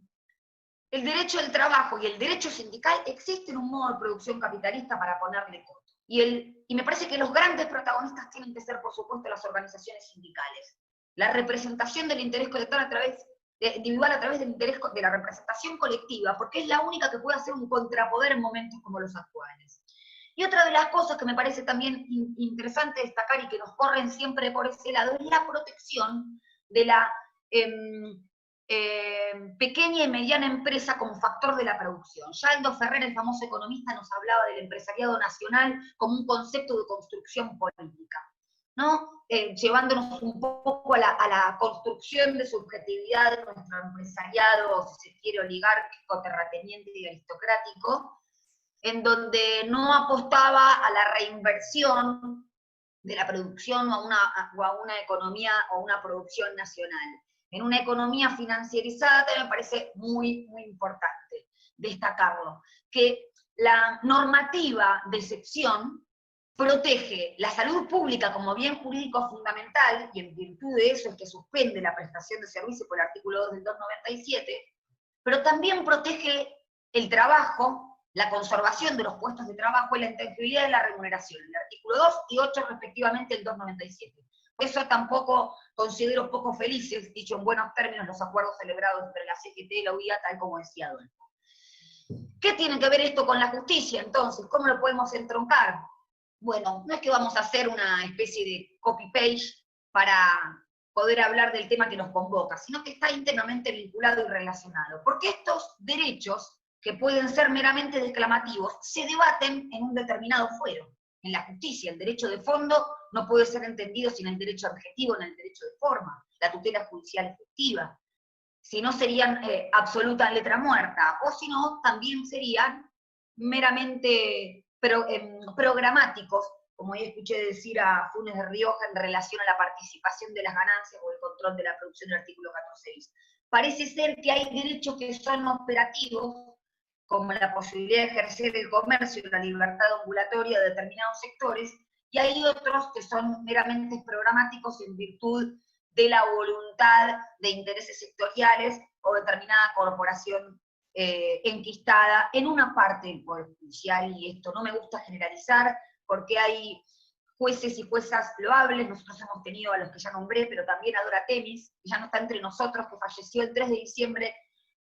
C: derecho al trabajo y el derecho sindical existen un modo de producción capitalista para ponerle coto. Y me parece que los grandes protagonistas tienen que ser, por supuesto, las organizaciones sindicales. La representación del interés colectoral individual a través del interés de la representación colectiva, porque es la única que puede hacer un contrapoder en momentos como los actuales. Y otra de las cosas que me parece también interesante destacar y que nos corren siempre por ese lado es la protección de la pequeña y mediana empresa como factor de la producción. Ya Aldo Ferrer, el famoso economista, nos hablaba del empresariado nacional como un concepto de construcción política, ¿no? Llevándonos un poco a la construcción de subjetividad de nuestro empresariado, si se quiere, oligárquico, terrateniente y aristocrático, en donde no apostaba a la reinversión de la producción o a una economía o una producción nacional. en una economía financierizada, también me parece muy, muy importante destacarlo, que la normativa de excepción protege la salud pública como bien jurídico fundamental, y en virtud de eso es que suspende la prestación de servicio por el artículo 2 del 297, pero también protege el trabajo, la conservación de los puestos de trabajo y la intangibilidad de la remuneración, el artículo 2 y 8 respectivamente el 297. Por eso tampoco considero poco felices, dicho en buenos términos, los acuerdos celebrados entre la CGT y la UIA, tal como decía Adolfo. ¿Qué tiene que ver esto con la justicia entonces? ¿Cómo lo podemos entroncar? Bueno, no es que vamos a hacer una especie de copy-paste para poder hablar del tema que nos convoca, sino que está íntimamente vinculado y relacionado. Porque estos derechos, que pueden ser meramente declamativos, se debaten en un determinado fuero. En la justicia, el derecho de fondo no puede ser entendido sin el derecho objetivo, en el derecho de forma, la tutela judicial efectiva. Si no serían absoluta letra muerta, o si no, también serían meramente programáticos, como ya escuché decir a Funes de Rioja en relación a la participación de las ganancias o el control de la producción del artículo 14 bis. Parece ser que hay derechos que son operativos, como la posibilidad de ejercer el comercio y la libertad ambulatoria de determinados sectores, y hay otros que son meramente programáticos en virtud de la voluntad de intereses sectoriales o determinada corporación enquistada en una parte del Poder Judicial, y esto no me gusta generalizar, porque hay jueces y juezas loables, nosotros hemos tenido a los que ya nombré, pero también a Dora Temis, que ya no está entre nosotros, que falleció el 3 de diciembre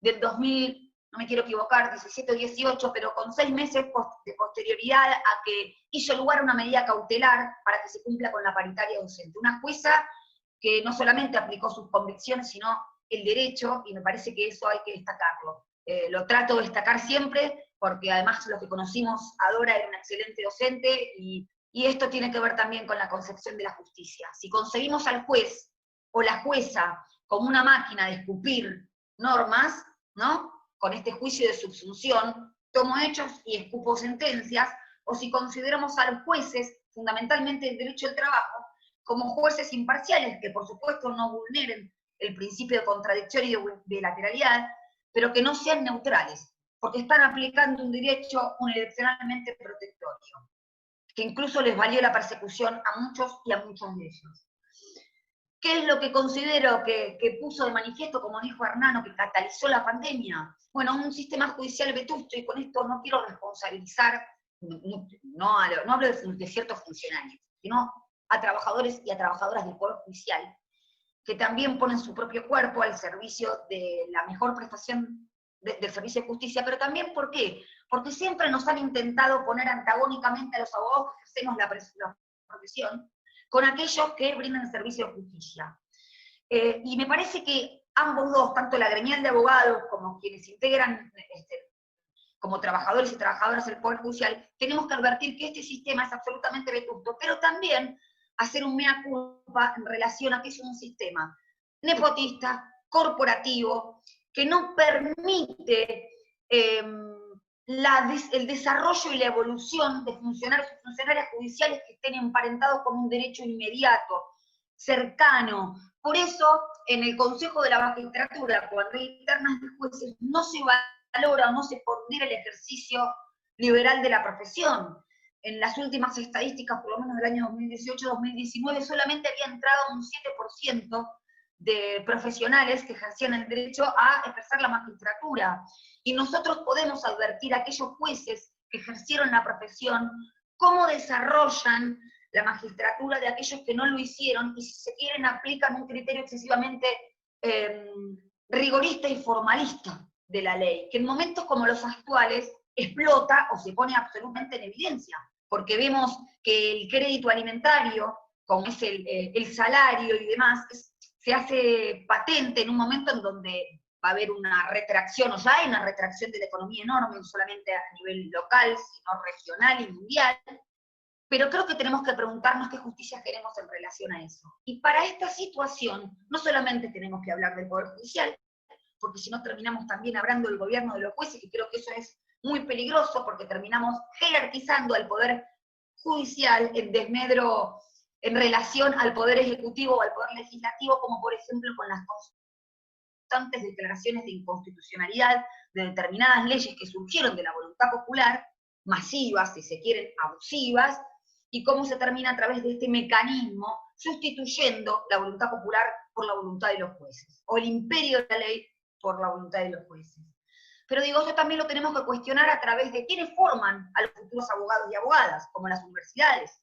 C: del 2000, no me quiero equivocar, 17 o 18, pero con 6 meses de posterioridad a que hizo lugar una medida cautelar para que se cumpla con la paritaria docente. Una jueza que no solamente aplicó sus convicciones, sino el derecho, y me parece que eso hay que destacarlo. Lo trato de destacar siempre, porque además los que conocimos a Dora era una excelente docente, y esto tiene que ver también con la concepción de la justicia. Si concebimos al juez o la jueza como una máquina de escupir normas, ¿no?, con este juicio de subsunción, tomo hechos y escupo sentencias, o si consideramos a los jueces, fundamentalmente el derecho del trabajo, como jueces imparciales, que por supuesto no vulneren el principio de contradicción y de bilateralidad, pero que no sean neutrales, porque están aplicando un derecho unidireccionalmente protectorio, que incluso les valió la persecución a muchos y a muchos de ellos. ¿Qué es lo que considero que puso de manifiesto, como dijo Hernán, que catalizó la pandemia? Bueno, un sistema judicial vetusto, y con esto no quiero responsabilizar, no hablo de ciertos funcionarios, sino a trabajadores y a trabajadoras del Poder Judicial, que también ponen su propio cuerpo al servicio de la mejor prestación del servicio de justicia, pero también, ¿por qué? Porque siempre nos han intentado poner antagónicamente a los abogados que ejercemos la profesión, con aquellos que brindan el servicio de justicia. Y me parece que ambos dos, tanto la gremial de abogados como quienes integran como trabajadores y trabajadoras del Poder Judicial, tenemos que advertir que este sistema es absolutamente vetusto, pero también hacer un mea culpa en relación a que es un sistema nepotista, corporativo, que no permite el desarrollo y la evolución de funcionarios y funcionarias judiciales que estén emparentados con un derecho inmediato, cercano. Por eso, en el Consejo de la Magistratura, cuando hay internas de jueces, no se valora o no se pondera el ejercicio liberal de la profesión. En las últimas estadísticas, por lo menos del año 2018-2019, solamente había entrado un 7% de profesionales que ejercían el derecho a ejercer la magistratura. Y nosotros podemos advertir a aquellos jueces que ejercieron la profesión cómo desarrollan la magistratura de aquellos que no lo hicieron, y si se quieren aplican un criterio excesivamente rigorista y formalista de la ley, que en momentos como los actuales explota o se pone absolutamente en evidencia, porque vemos que el crédito alimentario, como es el salario y demás, se hace patente en un momento en donde va a haber una retracción, o ya hay una retracción de la economía enorme, no solamente a nivel local, sino regional y mundial, pero creo que tenemos que preguntarnos qué justicia queremos en relación a eso. Y para esta situación, no solamente tenemos que hablar del Poder Judicial, porque si no terminamos también hablando del gobierno de los jueces, y creo que eso es muy peligroso, porque terminamos jerarquizando al Poder Judicial en desmedro en relación al Poder Ejecutivo o al Poder Legislativo, como por ejemplo con las constantes declaraciones de inconstitucionalidad de determinadas leyes que surgieron de la voluntad popular, masivas, si se quieren, abusivas, y cómo se termina a través de este mecanismo sustituyendo la voluntad popular por la voluntad de los jueces, o el imperio de la ley por la voluntad de los jueces. Pero digo, eso también lo tenemos que cuestionar a través de quiénes forman a los futuros abogados y abogadas, como las universidades.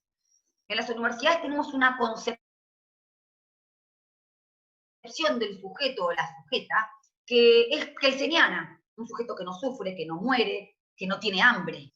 C: En las universidades tenemos una concepción del sujeto o la sujeta que es kelseniana, un sujeto que no sufre, que no muere, que no tiene hambre.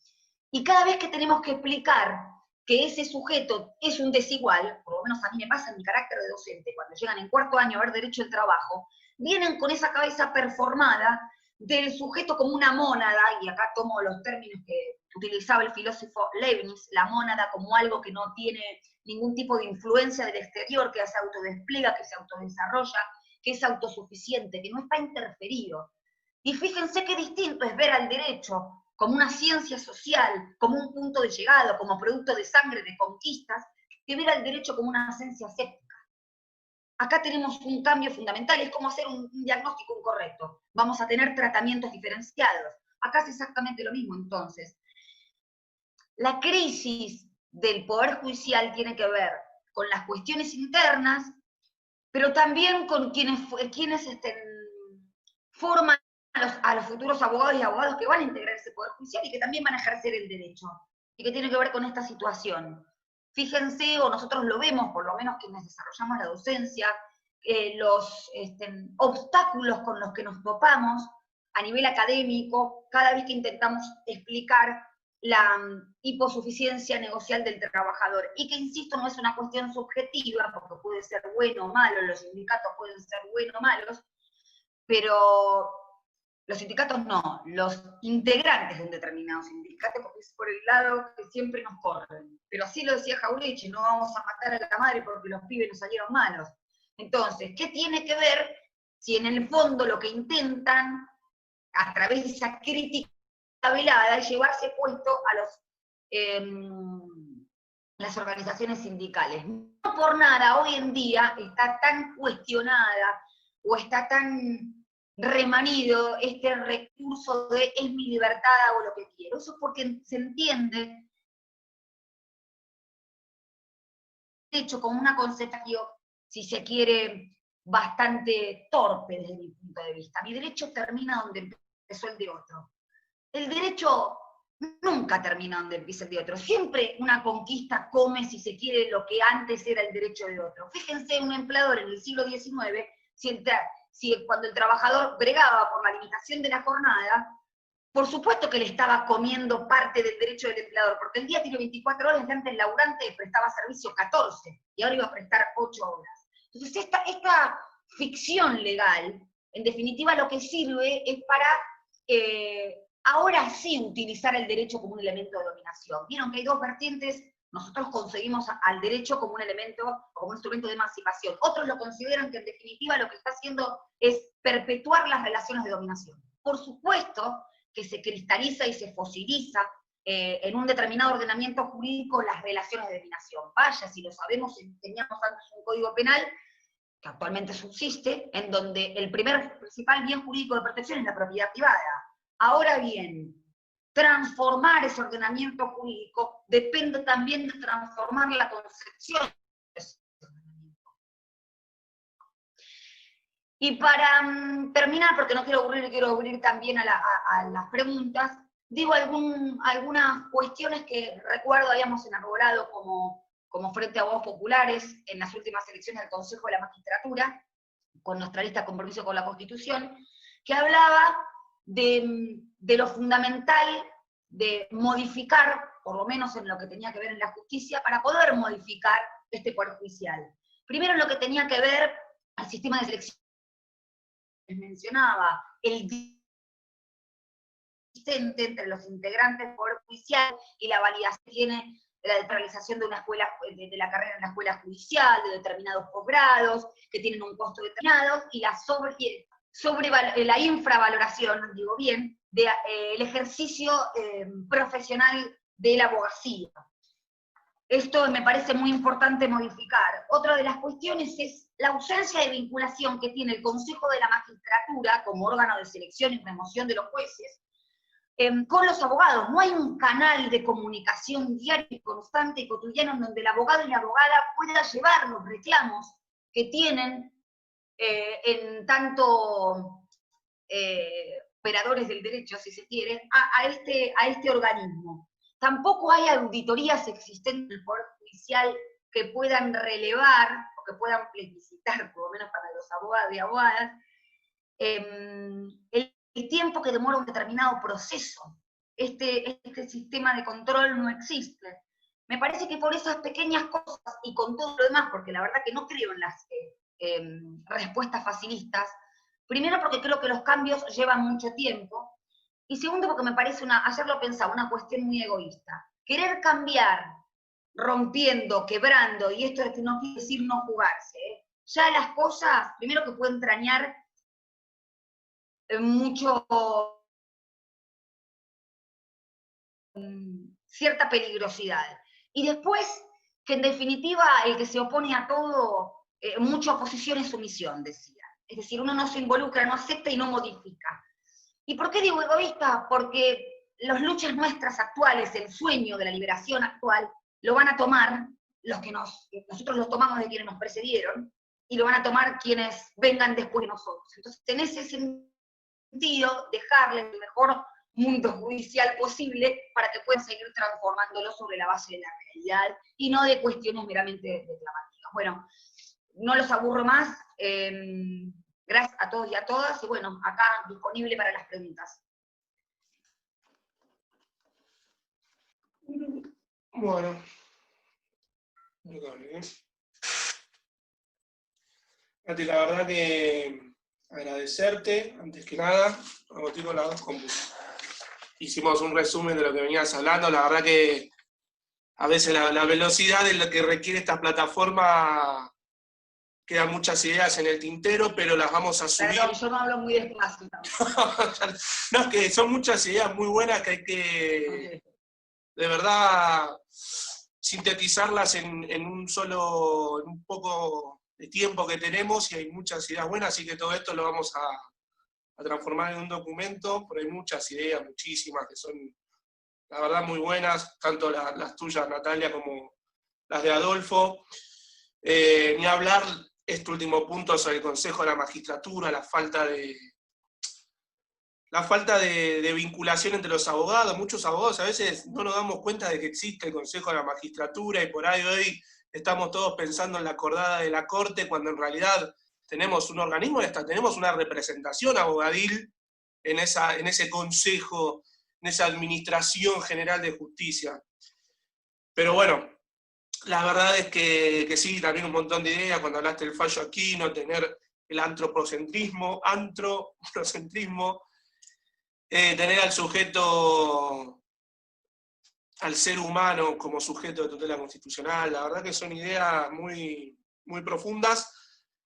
C: Y cada vez que tenemos que explicar que ese sujeto es un desigual, por lo menos a mí me pasa en mi carácter de docente, cuando llegan en cuarto año a ver derecho del trabajo, vienen con esa cabeza performada del sujeto como una mónada, y acá tomo los términos que utilizaba el filósofo Leibniz, la mónada como algo que no tiene ningún tipo de influencia del exterior, que se autodespliega, que se autodesarrolla, que es autosuficiente, que no está interferido. Y fíjense qué distinto es ver al derecho como una ciencia social, como un punto de llegada, como producto de sangre, de conquistas, que ver al derecho como una ciencia aséptica. Acá tenemos un cambio fundamental, es como hacer un diagnóstico incorrecto. Vamos a tener tratamientos diferenciados. Acá es exactamente lo mismo, entonces. La crisis del Poder Judicial tiene que ver con las cuestiones internas, pero también con quienes forman a los futuros abogados y abogadas que van a integrar ese Poder Judicial y que también van a ejercer el derecho, y que tiene que ver con esta situación. Fíjense, o nosotros lo vemos, por lo menos quienes desarrollamos la docencia, los obstáculos con los que nos topamos a nivel académico, cada vez que intentamos explicar la hiposuficiencia negocial del trabajador, y que, insisto, no es una cuestión subjetiva, porque puede ser bueno o malo, los sindicatos pueden ser buenos o malos, pero los sindicatos no, los integrantes de un determinado sindicato, porque es por el lado que siempre nos corren. Pero así lo decía Jauretche, no vamos a matar a la madre porque los pibes nos salieron malos. Entonces, ¿qué tiene que ver si en el fondo lo que intentan, a través de esa crítica velada, es llevarse puesto a las organizaciones sindicales? No por nada hoy en día está tan cuestionada o está tan remanido este recurso de es mi libertad, hago lo que quiero. Eso es porque se entiende hecho como una concepción, si se quiere, bastante torpe desde mi punto de vista. Mi derecho termina donde empezó el de otro. El derecho nunca termina donde empieza el de otro. Siempre una conquista come, si se quiere, lo que antes era el derecho de otro. Fíjense, un empleador en el siglo XIX, si cuando el trabajador bregaba por la limitación de la jornada, por supuesto que le estaba comiendo parte del derecho del empleador, porque el día tiene 24 horas, y antes el laburante prestaba servicio 14, y ahora iba a prestar 8 horas. Entonces esta ficción legal, en definitiva, lo que sirve es para ahora sí utilizar el derecho como un elemento de dominación. Vieron que hay dos vertientes. Nosotros concebimos al derecho como un elemento, como un instrumento de emancipación. Otros lo consideran que en definitiva lo que está haciendo es perpetuar las relaciones de dominación. Por supuesto que se cristaliza y se fosiliza en un determinado ordenamiento jurídico las relaciones de dominación. Vaya, si lo sabemos, teníamos antes un código penal, que actualmente subsiste, en donde el principal bien jurídico de protección es la propiedad privada. Ahora bien, transformar ese ordenamiento jurídico depende también de transformar la concepción de ese ordenamiento. Y para terminar, porque no quiero aburrir, quiero abrir también a las preguntas, digo algunas cuestiones que recuerdo habíamos enarbolado como Frente a Abogados Populares en las últimas elecciones del Consejo de la Magistratura, con nuestra lista de compromiso con la Constitución, que hablaba de lo fundamental de modificar, por lo menos en lo que tenía que ver en la justicia, para poder modificar este Poder Judicial. Primero, en lo que tenía que ver al sistema de selección, les mencionaba, el existente entre los integrantes del Poder Judicial y la validación que tiene la realización de una escuela, de la carrera en la escuela judicial, de determinados posgrados, que tienen un costo determinado, y la infravaloración, digo bien, del ejercicio profesional de la abogacía. esto me parece muy importante modificar. Otra de las cuestiones es la ausencia de vinculación que tiene el Consejo de la Magistratura, como órgano de selección y remoción de los jueces, con los abogados. No hay un canal de comunicación diario y constante y cotidiano en donde el abogado y la abogada pueda llevar los reclamos que tienen en tanto operadores del derecho, si se quiere, a este organismo. Tampoco hay auditorías existentes en el Poder Judicial que puedan relevar, o que puedan plebiscitar, por lo menos para los abogados y abogadas, el tiempo que demora un determinado proceso. Este sistema de control no existe. Me parece que por esas pequeñas cosas, y con todo lo demás, porque la verdad que no creo en las respuestas facilistas, primero porque creo que los cambios llevan mucho tiempo, y segundo porque me parece, ayer lo pensaba, una cuestión muy egoísta. Querer cambiar, rompiendo, quebrando, y esto no quiere decir no jugarse, ya las cosas, primero que pueden entrañar mucho, cierta peligrosidad. Y después, que en definitiva el que se opone a todo, mucha oposición es sumisión, decía. Es decir, uno no se involucra, no acepta y no modifica. ¿Y por qué digo egoísta? Porque las luchas nuestras actuales, el sueño de la liberación actual, lo van a tomar los que nosotros los tomamos de quienes nos precedieron, y lo van a tomar quienes vengan después de nosotros. Entonces, en ese sentido, dejarles el mejor mundo judicial posible para que puedan seguir transformándolo sobre la base de la realidad y no de cuestiones meramente declamativas. Bueno, no los aburro más. Gracias a todos y a todas, y bueno, acá disponible para las preguntas.
A: Bueno. Nati, la verdad que agradecerte, antes que nada, tengo las dos compus. Hicimos un resumen de lo que venías hablando, la verdad que a veces la velocidad de lo que requiere esta plataforma, quedan muchas ideas en el tintero, pero las vamos a subir.
C: Perdón, yo no hablo muy despacio.
A: No, es que son muchas ideas muy buenas que hay que, de verdad, sintetizarlas en un poco de tiempo que tenemos, y hay muchas ideas buenas, así que todo esto lo vamos a transformar en un documento, pero hay muchas ideas, muchísimas, que son, la verdad, muy buenas, tanto las tuyas, Natalia, como las de Adolfo. Ni hablar este último punto sobre el Consejo de la Magistratura, la falta de vinculación entre los abogados. Muchos abogados a veces no nos damos cuenta de que existe el Consejo de la Magistratura, y por ahí hoy estamos todos pensando en la acordada de la Corte, cuando en realidad tenemos un organismo y hasta tenemos una representación abogadil en ese Consejo, en esa Administración General de Justicia. Pero bueno, la verdad es que sí, también un montón de ideas, cuando hablaste del fallo Aquino, tener el antropocentrismo, tener al sujeto, al ser humano como sujeto de tutela constitucional. La verdad que son ideas muy, muy profundas.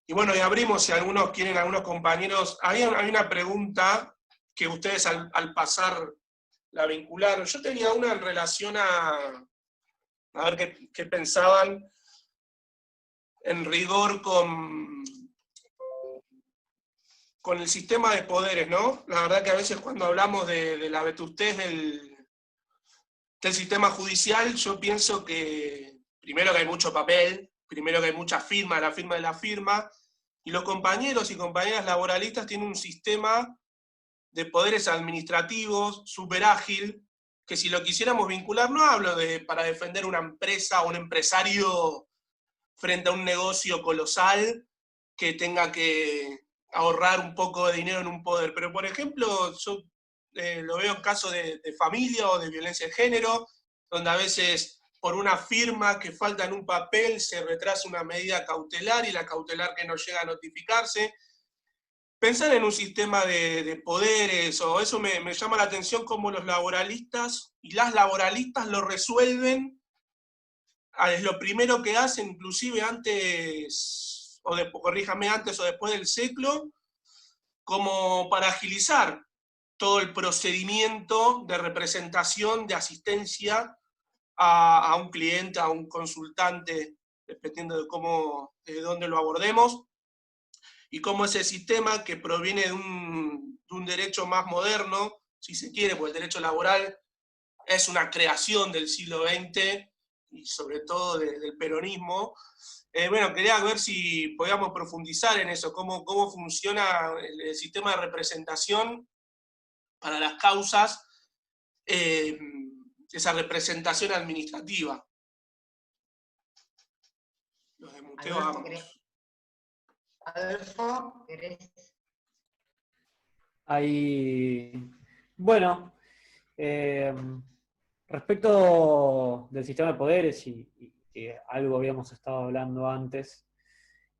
A: Y bueno, y abrimos, si algunos quieren, algunos compañeros, había una pregunta que ustedes al pasar la vincularon. Yo tenía una en relación a ver qué pensaban en rigor con el sistema de poderes, ¿no? La verdad que a veces cuando hablamos de la vetustez del sistema judicial, yo pienso que, primero que hay mucho papel, primero que hay mucha firma, la firma de la firma, y los compañeros y compañeras laboralistas tienen un sistema de poderes administrativos súper ágil, que si lo quisiéramos vincular, no hablo para defender una empresa o un empresario frente a un negocio colosal que tenga que ahorrar un poco de dinero en un poder, pero por ejemplo, yo lo veo en casos de familia o de violencia de género, donde a veces por una firma que falta en un papel se retrasa una medida cautelar, y la cautelar que no llega a notificarse. Pensar en un sistema de poderes, o eso me llama la atención, cómo los laboralistas y las laboralistas lo resuelven, es lo primero que hacen, inclusive antes, corríjame, antes o después del século, como para agilizar todo el procedimiento de representación, de asistencia a un cliente, a un consultante, dependiendo de dónde lo abordemos, y cómo ese sistema que proviene de un derecho más moderno, si se quiere, porque el derecho laboral es una creación del siglo XX y sobre todo del peronismo. Bueno, quería ver si podíamos profundizar en eso, cómo funciona el sistema de representación para las causas, esa representación administrativa. Los desmuteo a ambos.
C: Adolfo, ¿querés?
B: Ahí, bueno, respecto del sistema de poderes y algo habíamos estado hablando antes,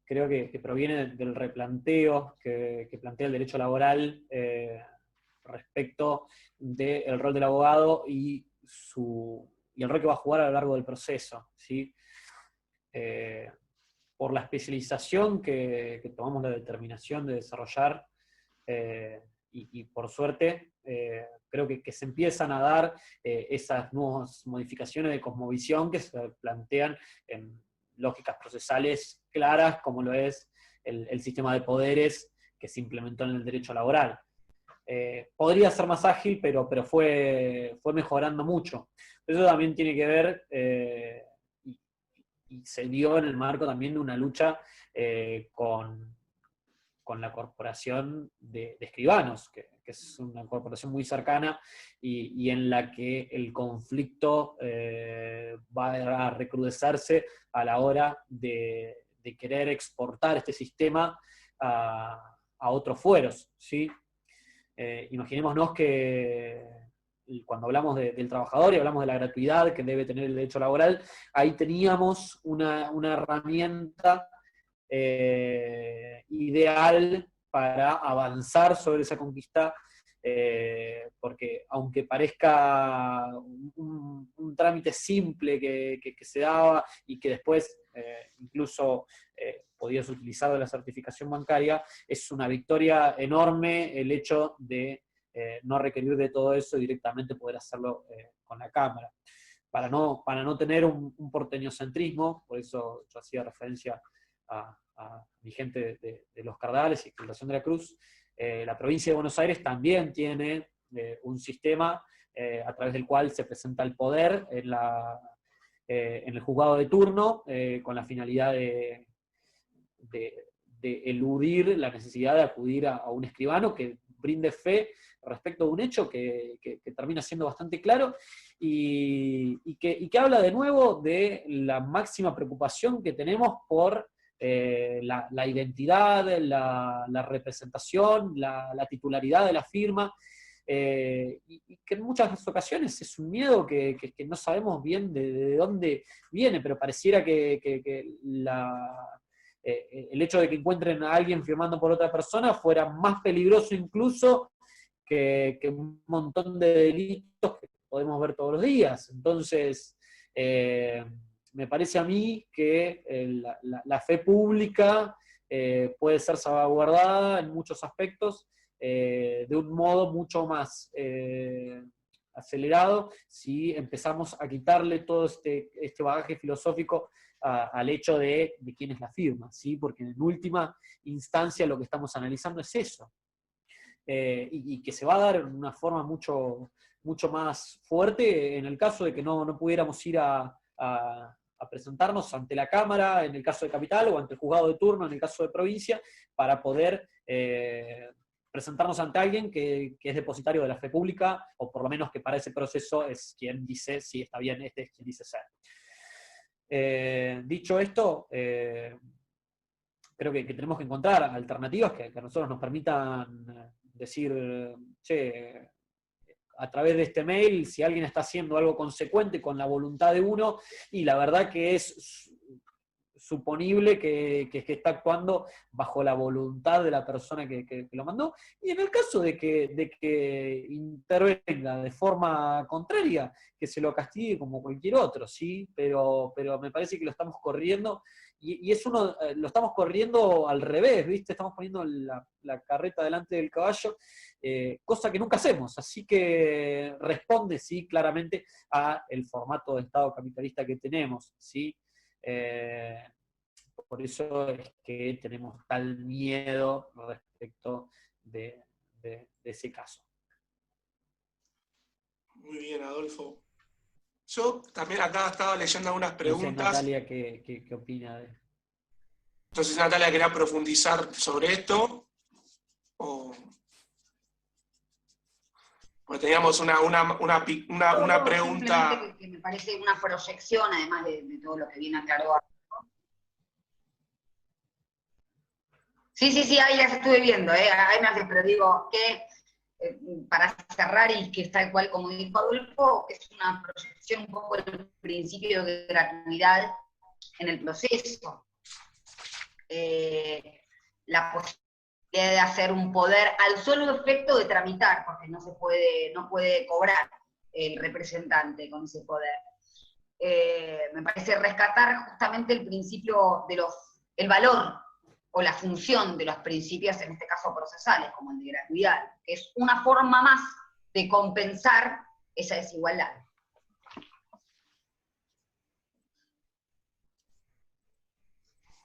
B: creo que proviene del replanteo que plantea el derecho laboral respecto del rol del abogado y el rol que va a jugar a lo largo del proceso, ¿sí? Por la especialización que tomamos la determinación de desarrollar, y por suerte, creo que se empiezan a dar esas nuevas modificaciones de cosmovisión que se plantean en lógicas procesales claras, como lo es el sistema de poderes que se implementó en el derecho laboral. Podría ser más ágil, pero fue mejorando mucho. Eso también tiene que ver, y se dio en el marco también de una lucha con la corporación de escribanos, que es una corporación muy cercana y en la que el conflicto va a recrudecerse a la hora de querer exportar este sistema a otros fueros, ¿sí? Imaginémonos que cuando hablamos del trabajador y hablamos de la gratuidad que debe tener el derecho laboral, ahí teníamos una herramienta ideal para avanzar sobre esa conquista, porque aunque parezca un trámite simple que se daba y que después incluso podías utilizar de la certificación bancaria, es una victoria enorme el hecho de no requerir de todo eso y directamente poder hacerlo con la Cámara. Para no tener un porteñocentrismo, por eso yo hacía referencia a mi gente de Los Cardales y Fundación de la Cruz, la provincia de Buenos Aires también tiene un sistema a través del cual se presenta el poder en el juzgado de turno, con la finalidad de eludir la necesidad de acudir a un escribano que brinde fe respecto de un hecho que termina siendo bastante claro y que habla de nuevo de la máxima preocupación que tenemos por la identidad, la representación, la titularidad de la firma, y que en muchas ocasiones es un miedo que no sabemos bien de dónde viene, pero pareciera que el hecho de que encuentren a alguien firmando por otra persona fuera más peligroso incluso que un montón de delitos que podemos ver todos los días. Entonces, me parece a mí que la fe pública puede ser salvaguardada en muchos aspectos de un modo mucho más acelerado si empezamos a quitarle todo este bagaje filosófico al hecho de quién es la firma, ¿sí? Porque en última instancia lo que estamos analizando es eso. Y que se va a dar en una forma mucho más fuerte en el caso de que no pudiéramos ir a presentarnos ante la Cámara en el caso de Capital o ante el juzgado de turno en el caso de provincia para poder presentarnos ante alguien que es depositario de la fe pública, o por lo menos que para ese proceso es quien dice si está bien, este es quien dice ser. Dicho esto, creo que tenemos que encontrar alternativas que a nosotros nos permitan decir, che, a través de este mail, si alguien está haciendo algo consecuente con la voluntad de uno, y la verdad que es suponible que está actuando bajo la voluntad de la persona que lo mandó, y en el caso de que intervenga de forma contraria, que se lo castigue como cualquier otro, ¿sí? Pero me parece que lo estamos corriendo, y lo estamos corriendo al revés, ¿viste? Estamos poniendo la carreta delante del caballo, cosa que nunca hacemos, así que responde, sí, claramente a el formato de Estado capitalista que tenemos, ¿sí? Por eso es que tenemos tal miedo respecto de ese caso.
A: Muy bien, Adolfo. Yo también acá estaba leyendo algunas preguntas.
B: No sé, Natalia, ¿qué opina de...?
A: Entonces, Natalia, ¿quería profundizar sobre esto? Pues teníamos una pregunta.
C: Simplemente que me parece una proyección, además de todo lo que viene aclarado. Sí, ahí las estuve viendo, ahí me hace, pero digo que para cerrar y que está igual como dijo Adolfo, es una proyección un poco del principio de gratuidad en el proceso. La posibilidad de hacer un poder al solo efecto de tramitar, porque no puede cobrar el representante con ese poder. Me parece rescatar justamente el principio el valor o la función de los principios, en este caso procesales, como el de gratuidad, que es una forma más de compensar esa desigualdad.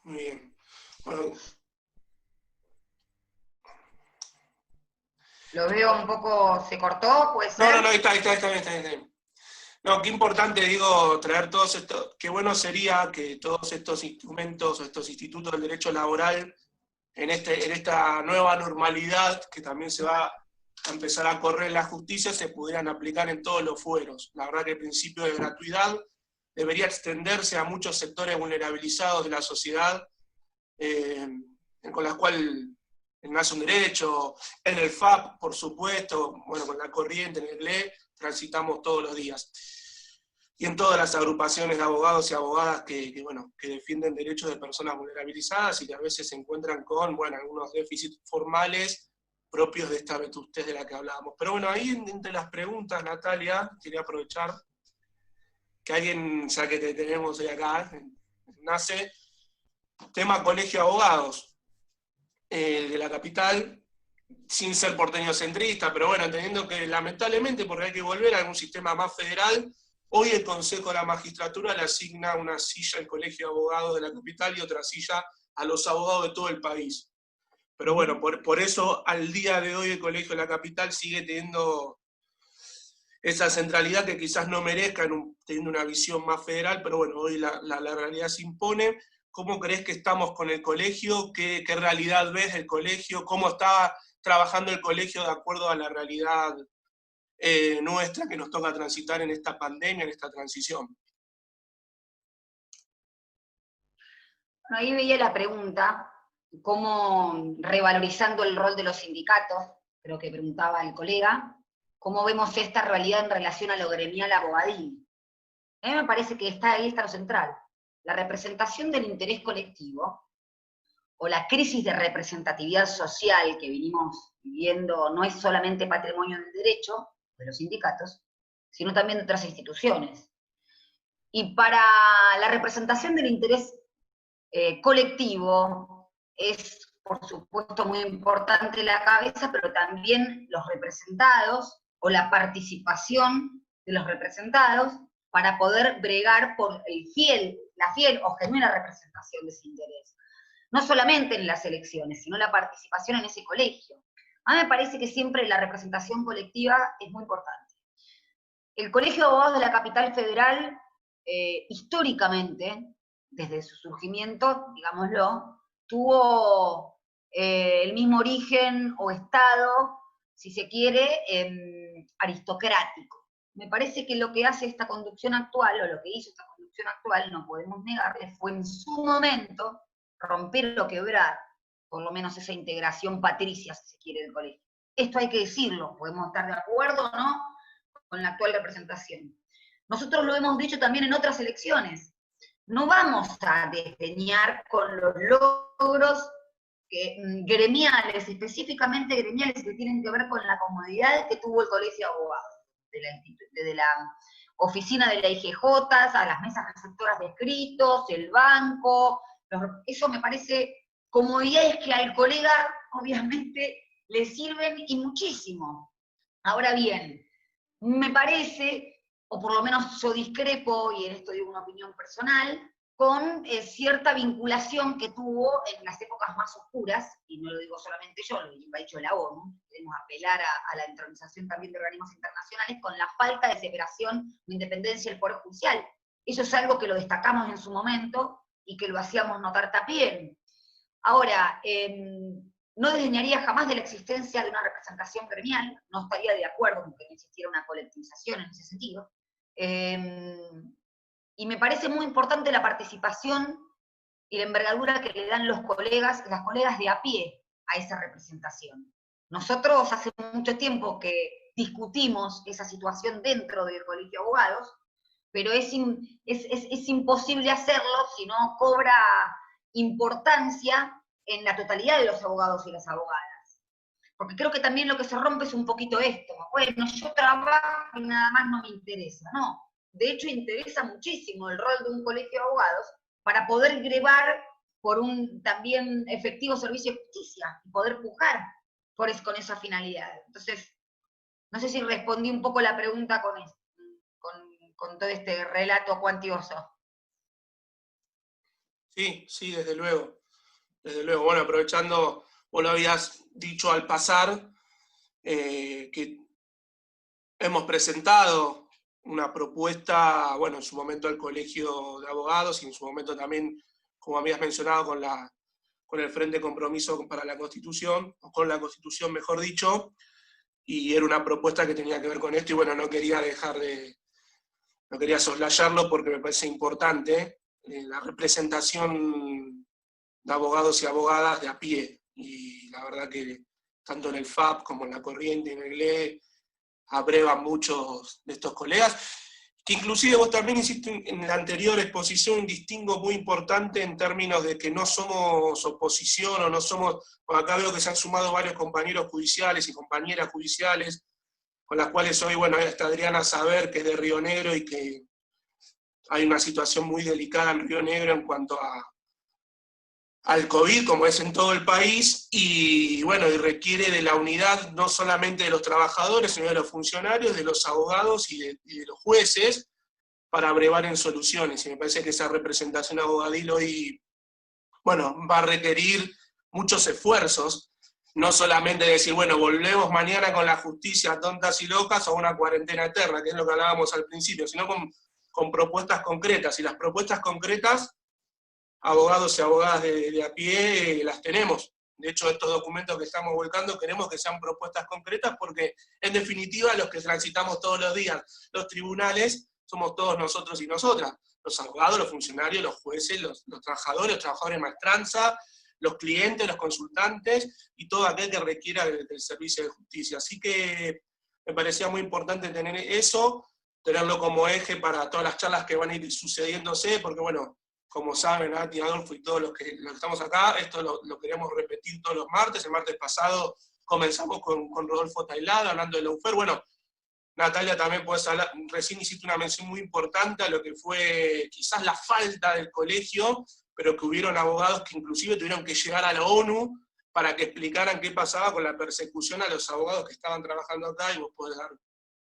A: Muy bien. Bueno,
C: Lo veo un poco, ¿se cortó? ¿Puede ser?
A: no, está bien. No, qué importante, digo, traer todos estos, qué bueno sería que todos estos instrumentos o estos institutos del derecho laboral, en esta nueva normalidad que también se va a empezar a correr en la justicia, se pudieran aplicar en todos los fueros. La verdad que el principio de gratuidad debería extenderse a muchos sectores vulnerabilizados de la sociedad, con las cuales nace un derecho, en el FAP, por supuesto, bueno, con la corriente, en el GLE, transitamos todos los días. Y en todas las agrupaciones de abogados y abogadas que defienden derechos de personas vulnerabilizadas y que a veces se encuentran con, algunos déficits formales propios de esta vetustez de la que hablábamos. Pero bueno, ahí entre las preguntas, Natalia, quería aprovechar que alguien, ya que te tenemos hoy acá, nace, tema colegio de abogados de la capital, sin ser porteño centrista, pero bueno, entendiendo que lamentablemente, porque hay que volver a un sistema más federal, hoy el Consejo de la Magistratura le asigna una silla al Colegio de Abogados de la capital y otra silla a los abogados de todo el país. Pero bueno, por eso al día de hoy el Colegio de la Capital sigue teniendo esa centralidad que quizás no merezca teniendo una visión más federal, pero bueno, hoy la realidad se impone. ¿Cómo crees que estamos con el colegio? ¿Qué realidad ves del colegio? ¿Cómo está trabajando el colegio de acuerdo a la realidad nuestra que nos toca transitar en esta pandemia, en esta transición?
C: Ahí veía la pregunta, cómo revalorizando el rol de los sindicatos, creo que preguntaba el colega, cómo vemos esta realidad en relación a lo gremial abogadil. A mí me parece que ahí está lo central. La representación del interés colectivo, o la crisis de representatividad social que venimos viviendo, no es solamente patrimonio del derecho, de los sindicatos, sino también de otras instituciones. Y para la representación del interés colectivo es, por supuesto, muy importante la cabeza, pero también los representados, o la participación de los representados, para poder bregar por la fiel o genuina representación de ese interés. No solamente en las elecciones, sino la participación en ese colegio. A mí me parece que siempre la representación colectiva es muy importante. El Colegio de Abogados de la Capital Federal, históricamente, desde su surgimiento, digámoslo, tuvo el mismo origen o estado, si se quiere, aristocrático. Me parece que lo que hace esta conducción actual, o lo que hizo esta conducción actual, no podemos negarle, fue en su momento romper o quebrar, por lo menos esa integración patricia, si se quiere, del colegio. Esto hay que decirlo, podemos estar de acuerdo o no con la actual representación. Nosotros lo hemos dicho también en otras elecciones. no vamos a desdeñar con los logros gremiales, específicamente gremiales que tienen que ver con la comodidad que tuvo el Colegio de Abogados, desde la oficina de la IGJ, a las mesas receptoras de escritos, el banco, eso me parece comodidades que al colega obviamente le sirven y muchísimo. Ahora bien, me parece, o por lo menos yo discrepo, y en esto digo una opinión personal, con cierta vinculación que tuvo en las épocas más oscuras, y no lo digo solamente yo, lo ha dicho la ONU, queremos apelar a la entronización también de organismos internacionales, con la falta de separación o independencia del Poder Judicial. Eso es algo que lo destacamos en su momento y que lo hacíamos notar también. Ahora, no desdeñaría jamás de la existencia de una representación gremial, no estaría de acuerdo con que existiera una colectivización en ese sentido, y me parece muy importante la participación y la envergadura que le dan las colegas de a pie a esa representación. Nosotros hace mucho tiempo que discutimos esa situación dentro del Colegio de Abogados, pero es imposible hacerlo si no cobra importancia en la totalidad de los abogados y las abogadas. Porque creo que también lo que se rompe es un poquito esto. Bueno, yo trabajo y nada más no me interesa. No, de hecho interesa muchísimo el rol de un colegio de abogados para poder grevar por un también efectivo servicio de justicia y poder pujar con esa finalidad. Entonces, no sé si respondí un poco la pregunta con todo este relato cuantioso.
A: Sí, sí, desde luego. Desde luego. Bueno, aprovechando, vos lo habías dicho al pasar, que hemos presentado una propuesta, bueno, en su momento al Colegio de Abogados y en su momento también, como habías mencionado, con el Frente Compromiso para la Constitución, o con la Constitución, mejor dicho, y era una propuesta que tenía que ver con esto, y bueno, no quería soslayarlo porque me parece importante la representación de abogados y abogadas de a pie, y la verdad que tanto en el FAP como en la Corriente y en el GLE abrevan muchos de estos colegas, que inclusive vos también hiciste en la anterior exposición un distingo muy importante en términos de que no somos oposición o no somos, por acá veo que se han sumado varios compañeros judiciales y compañeras judiciales, con las cuales hoy, bueno, está Adriana Saber, que es de Río Negro, y que hay una situación muy delicada en Río Negro en cuanto al COVID, como es en todo el país, y bueno, y requiere de la unidad no solamente de los trabajadores, sino de los funcionarios, de los abogados y de los jueces, para brevar en soluciones. Y me parece que esa representación abogadil hoy, bueno, va a requerir muchos esfuerzos, no solamente decir, bueno, volvemos mañana con la justicia tontas y locas o una cuarentena eterna, que es lo que hablábamos al principio, sino con propuestas concretas, y las propuestas concretas, abogados y abogadas de a pie las tenemos. De hecho, estos documentos que estamos volcando queremos que sean propuestas concretas porque, en definitiva, los que transitamos todos los días los tribunales somos todos nosotros y nosotras. Los abogados, los funcionarios, los jueces, los trabajadores de maestranza, los clientes, los consultantes y todo aquel que requiera del servicio de justicia. Así que me parecía muy importante tener eso, tenerlo como eje para todas las charlas que van a ir sucediéndose, porque bueno, como saben, Nati, Adolfo y todos los que estamos acá, esto lo queremos repetir todos los martes. El martes pasado comenzamos con Rodolfo Tailada, hablando de la UFER. Bueno, Natalia, también podés hablar, recién hiciste una mención muy importante a lo que fue quizás la falta del colegio, pero que hubieron abogados que inclusive tuvieron que llegar a la ONU para que explicaran qué pasaba con la persecución a los abogados que estaban trabajando acá, y vos podés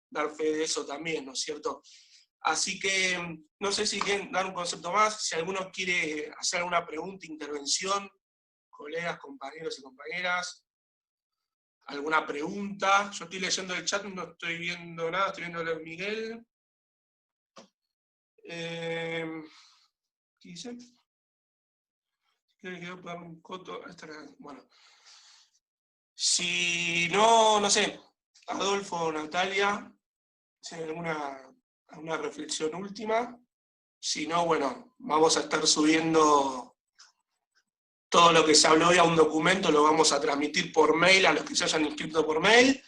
A: dar fe de eso también, ¿no es cierto? Así que no sé si quieren dar un concepto más, si alguno quiere hacer alguna pregunta, intervención, colegas, compañeros y compañeras, alguna pregunta. Yo estoy leyendo el chat, no estoy viendo nada, estoy viendo a Miguel. ¿Qué dice? Bueno, si no, no sé, Adolfo o Natalia, si hay alguna reflexión última. Si no, bueno, vamos a estar subiendo todo lo que se habló hoy a un documento, lo vamos a transmitir por mail a los que se hayan inscrito por mail.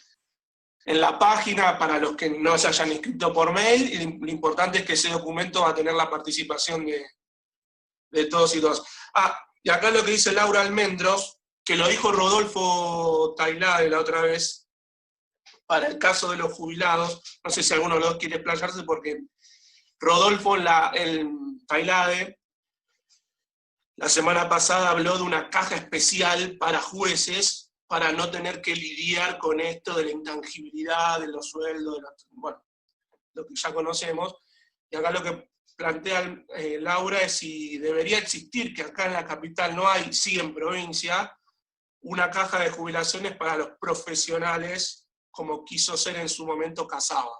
A: En la página, para los que no se hayan inscrito por mail, lo importante es que ese documento va a tener la participación de todos y todas. Y acá lo que dice Laura Almendros, que lo dijo Rodolfo Tailade la otra vez, para el caso de los jubilados, no sé si alguno de los dos quiere explayarse, porque Rodolfo Tailade la semana pasada habló de una caja especial para jueces, para no tener que lidiar con esto de la intangibilidad, de los sueldos, bueno, lo que ya conocemos. Y acá lo que plantea Laura es si debería existir, que acá en la capital no hay, sí en provincia, una caja de jubilaciones para los profesionales, como quiso ser en su momento Casaba.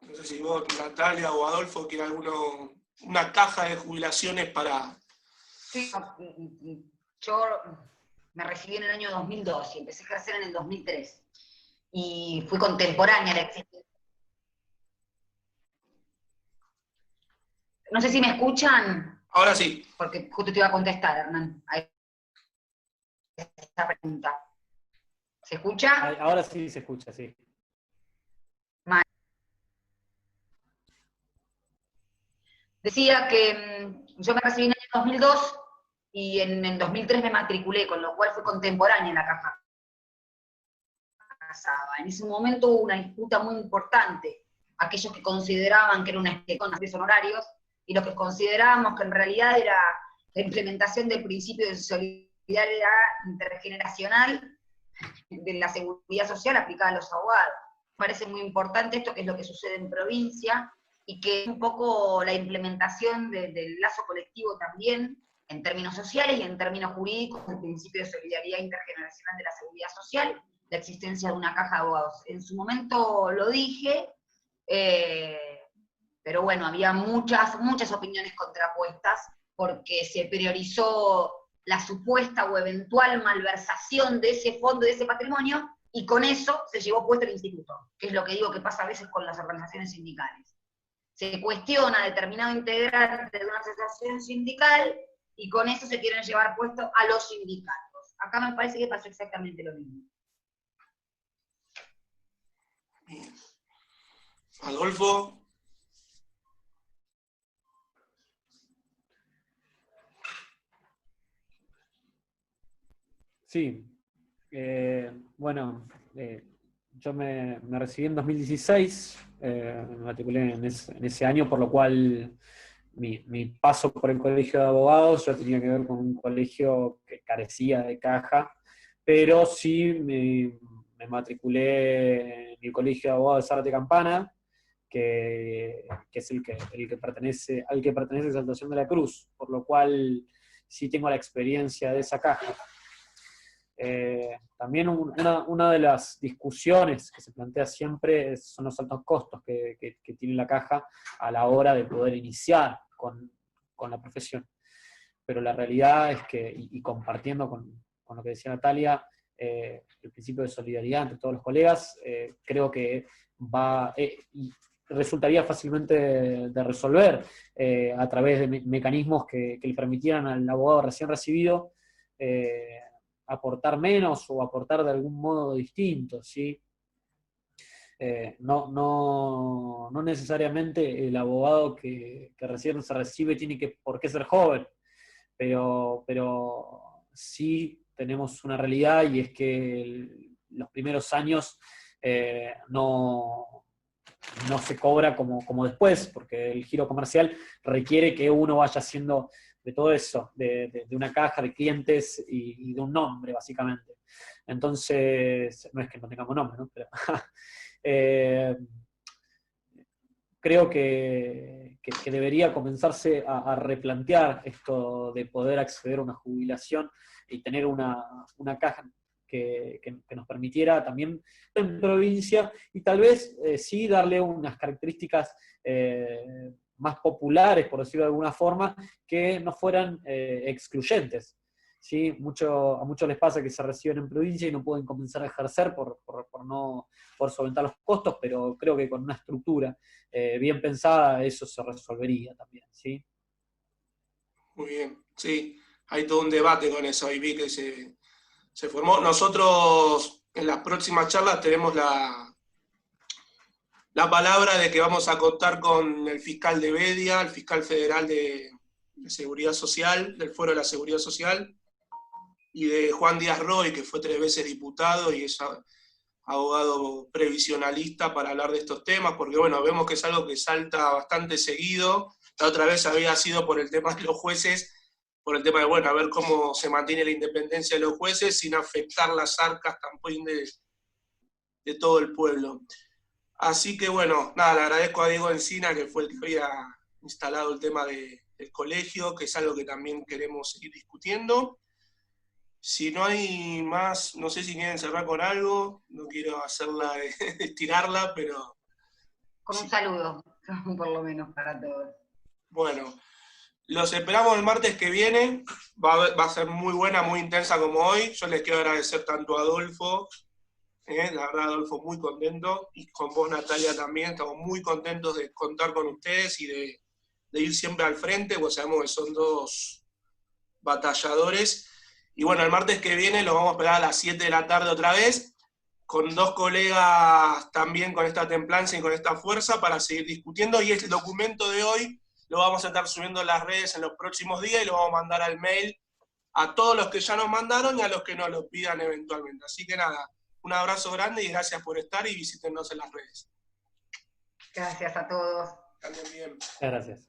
A: No sé si vos, Natalia o Adolfo, quieren una caja de jubilaciones para...
C: Sí, yo me recibí en el año 2002 y empecé a ejercer en el 2003. Y fui contemporánea a la existencia. No sé si me escuchan.
A: Ahora sí.
C: Porque justo te iba a contestar, Hernán, a esta pregunta. ¿Se escucha?
B: Ahora sí se escucha, sí.
C: Decía que yo me recibí en el año 2002 y en el 2003 me matriculé, con lo cual fue contemporánea en la caja. En ese momento hubo una disputa muy importante, aquellos que consideraban que era una con los honorarios, y los que considerábamos que en realidad era la implementación del principio de solidaridad intergeneracional de la seguridad social aplicada a los abogados. Me parece muy importante esto, que es lo que sucede en provincia, y que es un poco la implementación del lazo colectivo también, en términos sociales y en términos jurídicos, el principio de solidaridad intergeneracional de la seguridad social, la existencia de una caja de abogados. En su momento lo dije, pero bueno, había muchas opiniones contrapuestas, porque se priorizó la supuesta o eventual malversación de ese fondo, de ese patrimonio, y con eso se llevó puesto el instituto, que es lo que digo que pasa a veces con las organizaciones sindicales. Se cuestiona a determinado integrante de una asociación sindical, y con eso se quieren llevar puesto a los sindicatos. Acá me parece que pasó exactamente lo mismo.
A: Adolfo.
B: Sí, bueno, yo me recibí en 2016, me matriculé en ese año, por lo cual mi paso por el colegio de abogados ya tenía que ver con un colegio que carecía de caja, pero sí me matriculé en el colegio de abogados de Zárate Campana, que es el que pertenece, al que pertenece Exaltación de la Cruz, por lo cual sí tengo la experiencia de esa caja. También una de las discusiones que se plantea siempre son los altos costos que tiene la caja a la hora de poder iniciar con la profesión. Pero la realidad es que, y compartiendo con lo que decía Natalia, el principio de solidaridad entre todos los colegas, creo que resultaría fácilmente de resolver a través de mecanismos que le permitieran al abogado recién recibido aportar menos o aportar de algún modo distinto, ¿sí? No necesariamente el abogado que recién se recibe tiene por qué ser joven, pero sí tenemos una realidad, y es que los primeros años no se cobra como después, porque el giro comercial requiere que uno vaya haciendo de todo eso, de una caja de clientes y de un nombre, básicamente. Entonces, no es que no tengamos nombre, ¿no? Pero, creo que debería comenzarse a replantear esto de poder acceder a una jubilación y tener una caja que nos permitiera también en provincia, y tal vez sí darle unas características más populares, por decirlo de alguna forma, que no fueran excluyentes. ¿Sí? A muchos les pasa que se reciben en provincia y no pueden comenzar a ejercer por solventar los costos, pero creo que con una estructura bien pensada eso se resolvería también, ¿sí?
A: Muy bien, sí, hay todo un debate con eso, ahí vi que se formó. Nosotros en las próximas charlas tenemos la palabra de que vamos a contar con el fiscal de Bedia, el fiscal federal de Seguridad Social, del Foro de la Seguridad Social, y de Juan Díaz Roy, que fue 3 veces diputado y es abogado previsionalista para hablar de estos temas, porque bueno, vemos que es algo que salta bastante seguido. La otra vez había sido por el tema de los jueces, por el tema de, bueno, a ver cómo se mantiene la independencia de los jueces sin afectar las arcas también de todo el pueblo. Así que bueno, nada, le agradezco a Diego Encina, que fue el que había instalado el tema del colegio, que es algo que también queremos seguir discutiendo. Si no hay más, no sé si quieren cerrar con algo, no quiero hacerla de estirarla, pero...
C: Con un saludo, por lo menos, para todos.
A: Bueno, los esperamos el martes que viene, va a ser muy buena, muy intensa como hoy. Yo les quiero agradecer tanto a Adolfo, la verdad Adolfo, muy contento, y con vos Natalia también, estamos muy contentos de contar con ustedes y de ir siempre al frente, pues sabemos que son 2 batalladores. Y bueno, el martes que viene lo vamos a esperar a las 7 de la tarde otra vez, con 2 colegas también con esta templanza y con esta fuerza para seguir discutiendo, y el documento de hoy lo vamos a estar subiendo en las redes en los próximos días y lo vamos a mandar al mail a todos los que ya nos mandaron y a los que nos lo pidan eventualmente. Así que nada, un abrazo grande y gracias por estar y visítenos en las redes.
C: Gracias a todos.
A: Anden bien.
B: Gracias.